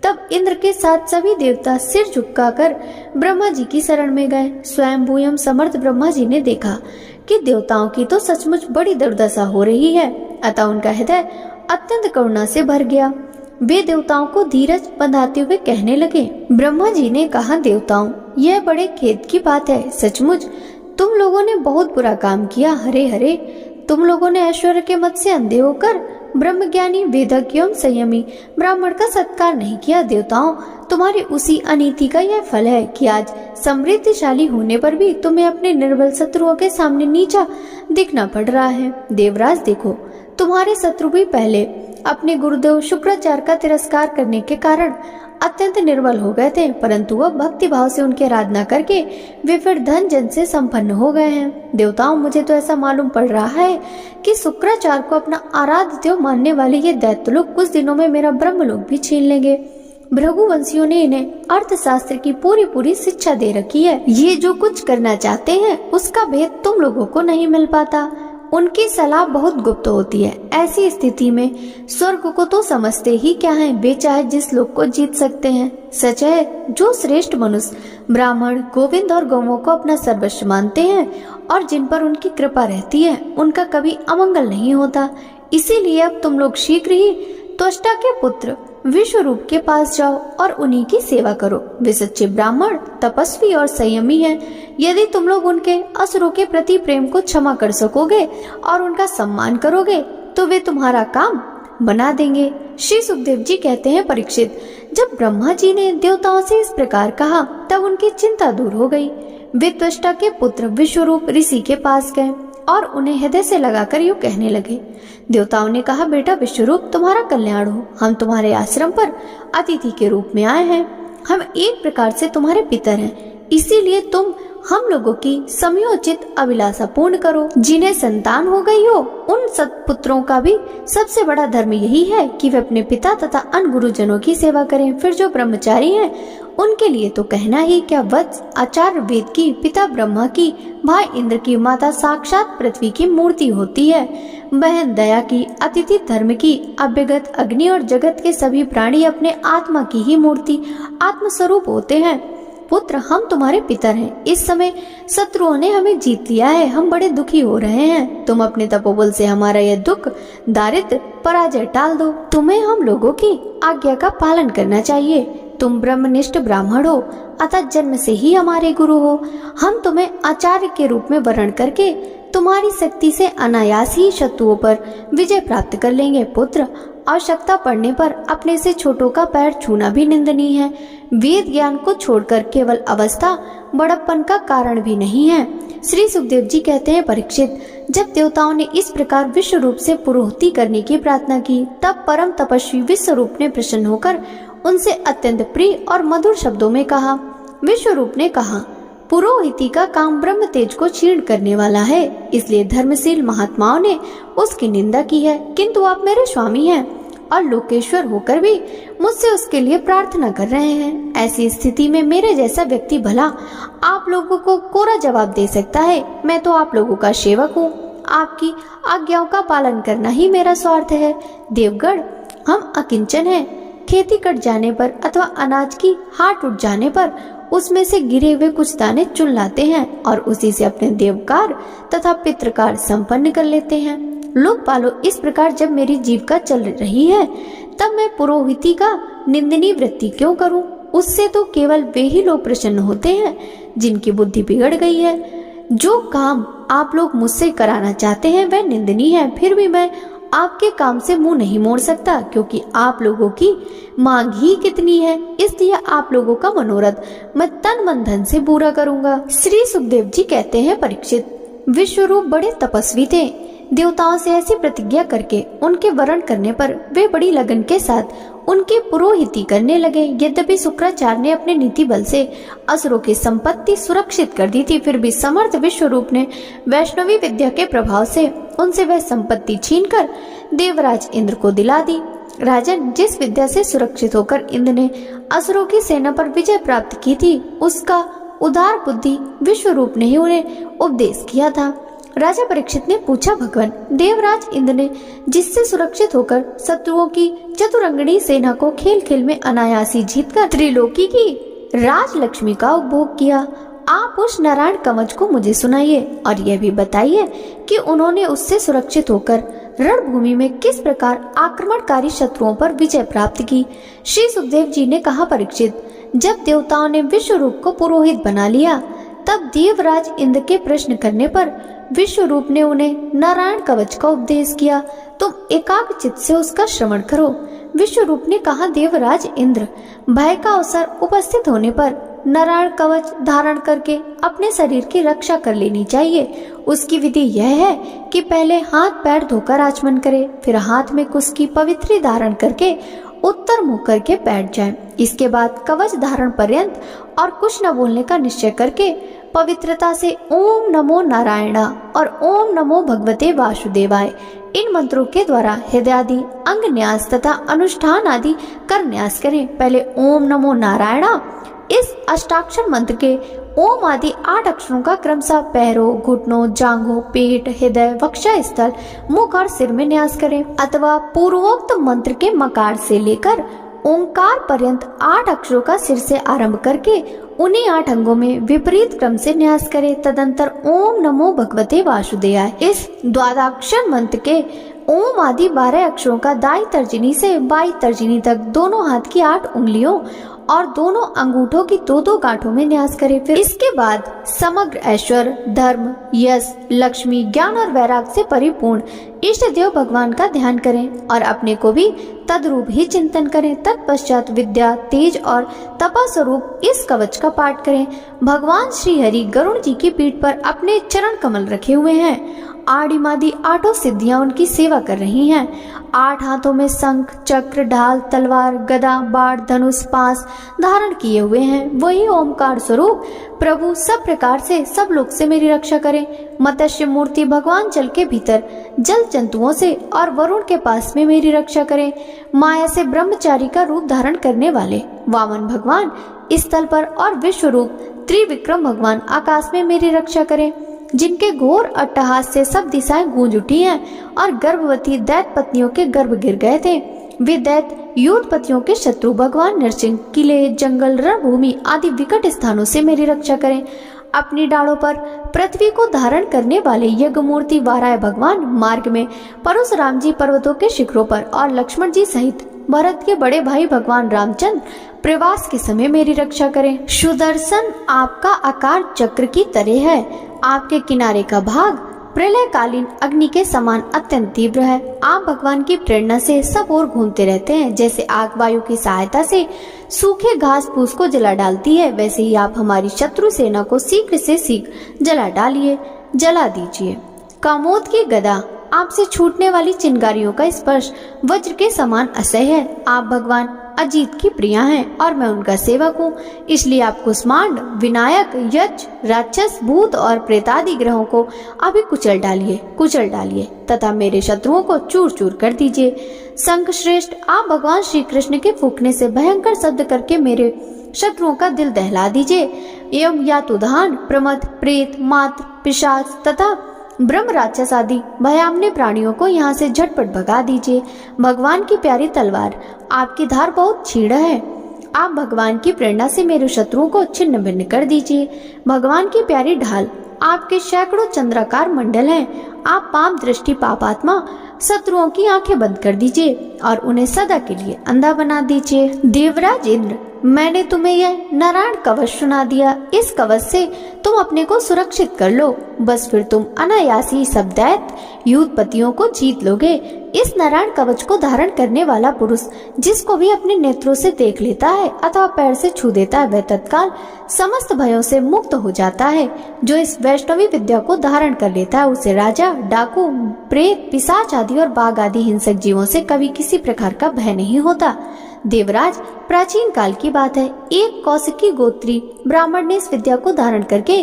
तब इंद्र के साथ सभी देवता सिर झुकाकर ब्रह्मा जी की शरण में गए। स्वयं भूयम समर्थ ब्रह्मा जी ने देखा कि देवताओं की तो सचमुच बड़ी दुर्दशा हो रही है, अतः उनका हृदय अत्यंत करुणा से भर गया। वे देवताओं को धीरज बंधाते हुए कहने लगे। ब्रह्मा जी ने कहा, देवताओं, यह बड़े खेद की बात है। सचमुच तुम लोगों ने बहुत बुरा काम किया। हरे हरे, तुम लोगों ने ऐश्वर्य के मत से अंधे होकर ब्रह्मज्ञानी, वेदज्ञ एवं संयमी ब्राह्मण का सत्कार नहीं किया। देवताओं, तुम्हारी उसी अनीति का यह फल है कि आज समृद्धशाली होने पर भी तुम्हें अपने निर्बल शत्रुओं के सामने नीचा दिखना पड़ रहा है। देवराज देखो, तुम्हारे शत्रु भी पहले अपने गुरुदेव शुक्राचार्य का तिरस्कार करने के कारण अत्यंत निर्बल हो गए थे, परंतु वह भक्ति भाव से उनकी आराधना करके वे फिर धन जन से संपन्न हो गए हैं। देवताओं, मुझे तो ऐसा मालूम पड़ रहा है कि शुक्राचार्य को अपना आराध्य देव मानने वाले ये दैत्य लोग कुछ दिनों में मेरा ब्रह्मलोक भी छीन लेंगे। भृगुवंशियों ने इन्हें अर्थशास्त्र की पूरी शिक्षा दे रखी है। ये जो कुछ करना चाहते हैं उसका भेद तुम लोगों को नहीं मिल पाता। उनकी सलाह बहुत गुप्त होती है। ऐसी स्थिति में स्वर्ग को तो समझते ही क्या है, वे चाहे जिस लोक को जीत सकते हैं। सच है, जो श्रेष्ठ मनुष्य ब्राह्मण, गोविंद और गौओं को अपना सर्वस्व मानते हैं और जिन पर उनकी कृपा रहती है, उनका कभी अमंगल नहीं होता। इसीलिए अब तुम लोग शीघ्र ही त्वष्टा के पुत्र विश्वरूप के पास जाओ और उन्हीं की सेवा करो। वे सच्चे ब्राह्मण, तपस्वी और संयमी हैं। यदि तुम लोग उनके असुरों के प्रति प्रेम को क्षमा कर सकोगे और उनका सम्मान करोगे तो वे तुम्हारा काम बना देंगे। श्री सुखदेव जी कहते हैं, परीक्षित, जब ब्रह्मा जी ने देवताओं से इस प्रकार कहा तब उनकी चिंता दूर हो गई। वे त्वष्टा के पुत्र विश्वरूप ऋषि के पास गए और उन्हें हृदय से लगाकर यूं कहने लगे। देवताओं ने कहा, बेटा विश्वरूप, तुम्हारा कल्याण हो। हम तुम्हारे आश्रम पर अतिथि के रूप में आए हैं। हम एक प्रकार से तुम्हारे पितर हैं, इसीलिए तुम हम लोगों की समयोचित अभिलाषा पूर्ण करो। जिन्हें संतान हो गई हो उन सत्पुत्रों का भी सबसे बड़ा धर्म यही है कि वे अपने पिता तथा अन्य गुरुजनों की सेवा करें। फिर जो ब्रह्मचारी हैं उनके लिए तो कहना ही क्या, वत्स आचार्य वेद की, पिता ब्रह्मा की, भाई इंद्र की, माता साक्षात पृथ्वी की मूर्ति होती है, बहन दया की, अतिथि धर्म की, अभ्यगत अग्नि और जगत के सभी प्राणी अपने आत्मा की ही मूर्ति, आत्मस्वरूप होते हैं। पुत्र, हम तुम्हारे पितर हैं। इस समय शत्रुओं ने हमें जीत लिया है, हम बड़े दुखी हो रहे हैं। तुम अपने तपोबल से हमारा यह दुख, दारिद्र्य, पराजय टाल दो। तुम्हें हम लोगों की आज्ञा का पालन करना चाहिए। तुम ब्रह्मनिष्ठ ब्राह्मण हो, अतः जन्म से ही हमारे गुरु हो। हम तुम्हें आचार्य के रूप में वर्ण करके तुम्हारी शक्ति से अनायास ही शत्रुओं पर विजय प्राप्त कर लेंगे। पुत्र, आवश्यकता पड़ने पर अपने से छोटों का पैर छूना भी निंदनीय है। वेद ज्ञान को छोड़कर केवल अवस्था बड़प्पन का कारण भी नहीं है। श्री सुखदेव जी कहते हैं, परीक्षित, जब देवताओं ने इस प्रकार विश्व रूप से पुरोहिती करने की प्रार्थना की तब परम तपस्वी विश्व रूप ने प्रसन्न होकर उनसे अत्यंत प्रिय और मधुर शब्दों में कहा। विश्व रूप ने कहा, पुरोहिती का काम ब्रह्म तेज को क्षीण करने वाला है, इसलिए धर्मशील महात्माओं ने उसकी निंदा की है। किंतु आप मेरे स्वामी हैं और लोकेश्वर होकर भी मुझसे उसके लिए प्रार्थना कर रहे हैं। ऐसी स्थिति में मेरे जैसा व्यक्ति भला आप लोगों को कोरा जवाब दे सकता है। मैं तो आप लोगों का सेवक हूँ, आपकी आज्ञाओं का पालन करना ही मेरा स्वार्थ है। देवगण, हम अकिंचन हैं। खेती कट जाने पर अथवा अनाज की हाट उठ जाने पर उसमें से गिरे हुए कुछ दाने चुन लाते हैं और उसी से अपने देवकार तथा पितृकार संपन्न कर लेते हैं। लोक पालो, इस प्रकार जब मेरी जीविका चल रही है तब मैं पुरोहिती का निंदनीय वृत्ति क्यों करूं? उससे तो केवल वे ही लोग प्रसन्न होते हैं जिनकी बुद्धि बिगड़ गई है। जो काम आप लोग मुझसे कराना चाहते हैं वह निंदनीय है, फिर भी मैं आपके काम से मुंह नहीं मोड़ सकता, क्योंकि आप लोगों की मांग ही कितनी है। इसलिए आप लोगों का मनोरथ मैं तन मन धन से पूरा करूंगा। श्री सुखदेव जी कहते हैं, परीक्षित, विश्वरूप बड़े तपस्वी थे। देवताओं से ऐसी प्रतिज्ञा करके उनके वरण करने पर वे बड़ी लगन के साथ उनकी पुरोहिती करने लगे। यद्यपि शुक्राचार्य ने अपने नीति बल से असुरों की संपत्ति सुरक्षित कर दी थी, फिर भी समर्थ विश्वरूप ने वैष्णवी विद्या के प्रभाव से उनसे वह संपत्ति छीनकर देवराज इंद्र को दिला दी। राजन, जिस विद्या से सुरक्षित होकर इंद्र ने असुरों की सेना पर विजय प्राप्त की थी उसका उदार बुद्धि विश्वरूप ने ही उन्हें उपदेश किया था। राजा परीक्षित ने पूछा, भगवान, देवराज इंद्र ने जिससे सुरक्षित होकर शत्रुओं की चतुरंगणी सेना को खेल खेल में अनायासी जीतकर त्रिलोकी की राजलक्ष्मी का उपभोग किया, आप उस नारायण कवच को मुझे सुनाइए और यह भी बताइए कि उन्होंने उससे सुरक्षित होकर रणभूमि में किस प्रकार आक्रमणकारी शत्रुओं पर विजय प्राप्त की। श्री सुखदेव जी ने कहा, परीक्षित, जब देवताओं ने विश्वरूप को पुरोहित बना लिया तब देवराज इंद्र के प्रश्न करने पर विश्वरूप ने उन्हें नारायण कवच का उपदेश किया। तुम एकाग्र चित्त से उसका श्रवण करो। विश्वरूप ने कहा, देवराज इंद्र, भय का अवसर उपस्थित होने पर नारायण कवच धारण करके अपने शरीर की रक्षा कर लेनी चाहिए। उसकी विधि यह है कि पहले हाथ पैर धोकर आचमन करे, फिर हाथ में कुश की पवित्री धारण करके उत्तर मुख करके बैठ जाएं। इसके बाद कवच धारण पर्यंत और कुछ न बोलने का निश्चय करके पवित्रता से ओम नमो नारायणा और ओम नमो भगवते वासुदेवाय इन मंत्रों के द्वारा हृदयादि अंग न्यास तथा अनुष्ठान आदि कर न्यास करें। पहले ओम नमो नारायणा इस अष्टाक्षर मंत्र के ओम आदि 8 अक्षरों का क्रमशः पैरों, घुटनों, जांघों, पेट, हृदय, वक्षा स्थल, मुख और सिर में न्यास करें, अथवा पूर्वोक्त मंत्र के मकार से लेकर ओंकार पर्यंत 8 अक्षरों का सिर से आरंभ करके उन्हीं 8 अंगों में विपरीत क्रम से न्यास करें। तदंतर ओम नमो भगवते वासुदेवाय इस द्वादशाक्षर मंत्र के ओम आदि 12 अक्षरों का दाई तर्जनी से बाई तर्जनी तक दोनों हाथ की 8 उंगलियों और दोनों अंगूठों की 2-2 गांठों में न्यास करें। फिर इसके बाद समग्र ऐश्वर्य, धर्म, यश, लक्ष्मी, ज्ञान और वैराग्य से परिपूर्ण इष्ट देव भगवान का ध्यान करें और अपने को भी तद्रूप ही चिंतन करें। तत्पश्चात विद्या, तेज और तपा स्वरूप इस कवच का पाठ करें। भगवान श्री हरि गरुड़ जी की पीठ पर अपने चरण कमल रखे हुए हैं। आदिमादि 8 सिद्धियां उनकी सेवा कर रही हैं। 8 हाथों में शंख, चक्र, ढाल, तलवार, गदा, बाण, धनुष, पास धारण किए हुए हैं। वही ओमकार स्वरूप प्रभु सब प्रकार से सब लोग से मेरी रक्षा करें। मत्स्य मूर्ति भगवान जल के भीतर जल जंतुओं से और वरुण के पास में मेरी रक्षा करें। माया से ब्रह्मचारी का रूप धारण करने वाले वामन भगवान इस स्थल पर और विश्व रूप त्रिविक्रम भगवान आकाश में मेरी रक्षा करें। जिनके घोर अट्टहास से सब दिशाएं गूंज उठी हैं और गर्भवती दैत पत्नियों के गर्भ गिर गए थे। वे दैत योधपतियों के शत्रु भगवान नरसिंह किले, जंगल, रणभूमि आदि विकट स्थानों से मेरी रक्षा करें। अपनी डालों पर पृथ्वी को धारण करने वाले यज्ञ मूर्ति वाराय भगवान मार्ग में परशुराम जी पर्वतों के शिखरों पर और लक्ष्मण जी सहित भरत के बड़े भाई भगवान रामचंद्र प्रवास के समय मेरी रक्षा करें। सुदर्शन आपका आकार चक्र की तरह है। आपके किनारे का भाग प्रलयकालीन अग्नि के समान अत्यंत तीव्र है। आप भगवान की प्रेरणा से सब ओर घूमते रहते हैं। जैसे आग वायु की सहायता से सूखे घास फूस को जला डालती है, वैसे ही आप हमारी शत्रु सेना को शीघ्र से शीघ्र जला दीजिए। कामोद की गदा आपसे छूटने वाली चिंगारियों का स्पर्श वज्र के समान असह्य है। आप भगवान अजीत की प्रिया हैं और मैं उनका सेवक हूँ, इसलिए आप कुष्मांड, विनायक, यक्ष, राक्षस, भूत और प्रेतादि ग्रहों को अभी कुचल डालिए तथा मेरे शत्रुओं को चूर चूर कर दीजिए। शंख श्रेष्ठ, आप भगवान श्री कृष्ण के फूंकने से भयंकर शब्द करके मेरे शत्रुओं का दिल दहला दीजिए। एवं यातुधान, प्रमथ, प्रेत, मात्र, पिशाच तथा ब्रह्म राक्षस आदि भयावने प्राणियों को यहाँ से झटपट भगा दीजिए। भगवान की प्यारी तलवार, आपकी धार बहुत छीड़ है। आप भगवान की प्रेरणा से मेरे शत्रुओं को छिन्न भिन्न कर दीजिए। भगवान की प्यारी ढाल, आपके सैकड़ों चंद्राकार मंडल हैं। आप पाप दृष्टि पापात्मा शत्रुओं की आंखें बंद कर दीजिए और उन्हें सदा के लिए अंधा बना दीजिए। देवराज इंद्र, मैंने तुम्हें यह नारायण कवच सुना दिया। इस कवच से तुम अपने को सुरक्षित कर लो, बस फिर तुम अनायासी सब दैत युद्धपतियों को जीत लोगे। इस नारायण कवच को धारण करने वाला पुरुष जिसको भी अपने नेत्रों से देख लेता है अथवा पैर से छू देता है, वह तत्काल समस्त भयों से मुक्त हो जाता है। जो इस वैष्णवी विद्या को धारण कर लेता है, उसे राजा, डाकू, प्रेत, पिशाच आदि और बाघ आदि हिंसक जीवों से कभी किसी प्रकार का भय नहीं होता। देवराज, प्राचीन काल की बात है, एक कौशिकी गोत्री ब्राह्मण ने इस विद्या को धारण करके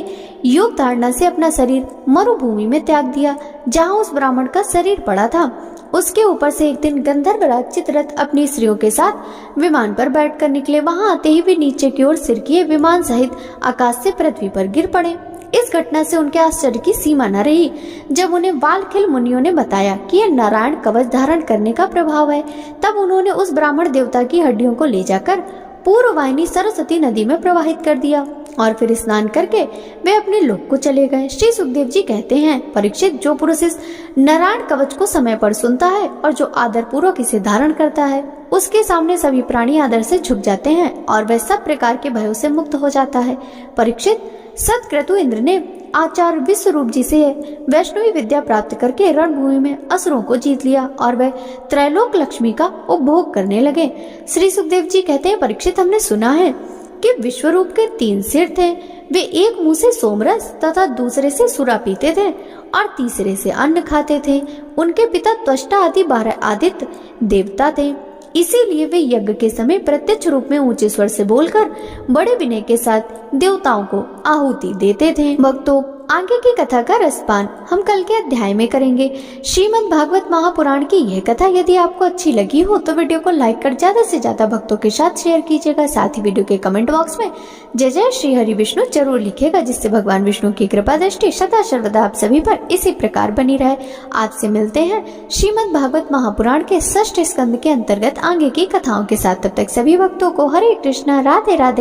योग धारणा से अपना शरीर मरुभूमि में त्याग दिया। जहाँ उस ब्राह्मण का शरीर पड़ा था, उसके ऊपर से एक दिन गंधर्वराज चित्ररथ अपनी स्त्रियों के साथ विमान पर बैठकर निकले। वहां आते ही वे नीचे की ओर सिर किए विमान सहित आकाश से पृथ्वी पर गिर पड़े। इस घटना से उनके आश्चर्य की सीमा न रही। जब उन्हें वालखिल मुनियों ने बताया कि यह नारायण कवच धारण करने का प्रभाव है, तब उन्होंने उस ब्राह्मण देवता की हड्डियों को ले जाकर पूर्व वाहिनी सरस्वती नदी में प्रवाहित कर दिया और फिर स्नान करके वे अपने लोक को चले गए। श्री सुखदेव जी कहते हैं, परीक्षित, जो पुरुष इस नारायण कवच को समय पर सुनता है और जो आदर पूर्वक इसे धारण करता है, उसके सामने सभी प्राणी आदर से झुक जाते हैं और वह सब प्रकार के भयों से मुक्त हो जाता है। परीक्षित, सतक्रतु इंद्र ने आचार्य विश्वरूप जी से वैष्णवी विद्या प्राप्त करके रणभूमि में असुरों को जीत लिया और वह त्रैलोक लक्ष्मी का उपभोग करने लगे। श्री सुखदेव जी कहते हैं, परीक्षित, हमने सुना है कि विश्वरूप के 3 सिर थे। वे एक मुंह से सोमरस तथा दूसरे से सुरा पीते थे और तीसरे से अन्न खाते थे। उनके पिता त्वष्टा आदि 12 आदित्य देवता थे। इसीलिए वे यज्ञ के समय प्रत्यक्ष रूप में ऊंचे स्वर से बोलकर बड़े विनय के साथ देवताओं को आहुति देते थे। भक्तों, आगे की कथा का रसपान हम कल के अध्याय में करेंगे। श्रीमद् भागवत महापुराण की यह कथा यदि आपको अच्छी लगी हो तो वीडियो को लाइक कर ज्यादा से ज्यादा भक्तों के साथ शेयर कीजिएगा। साथ ही वीडियो के कमेंट बॉक्स में जय जय श्री हरि विष्णु जरूर लिखिएगा, जिससे भगवान विष्णु की कृपा दृष्टि सदा सर्वदा आप सभी पर इसी प्रकार बनी रहे। आज से मिलते हैं श्रीमद् भागवत महापुराण के 6ठ स्कंद के अंतर्गत आगे की कथाओं के साथ। तब तक सभी भक्तों को हरे कृष्णा, राधे राधे।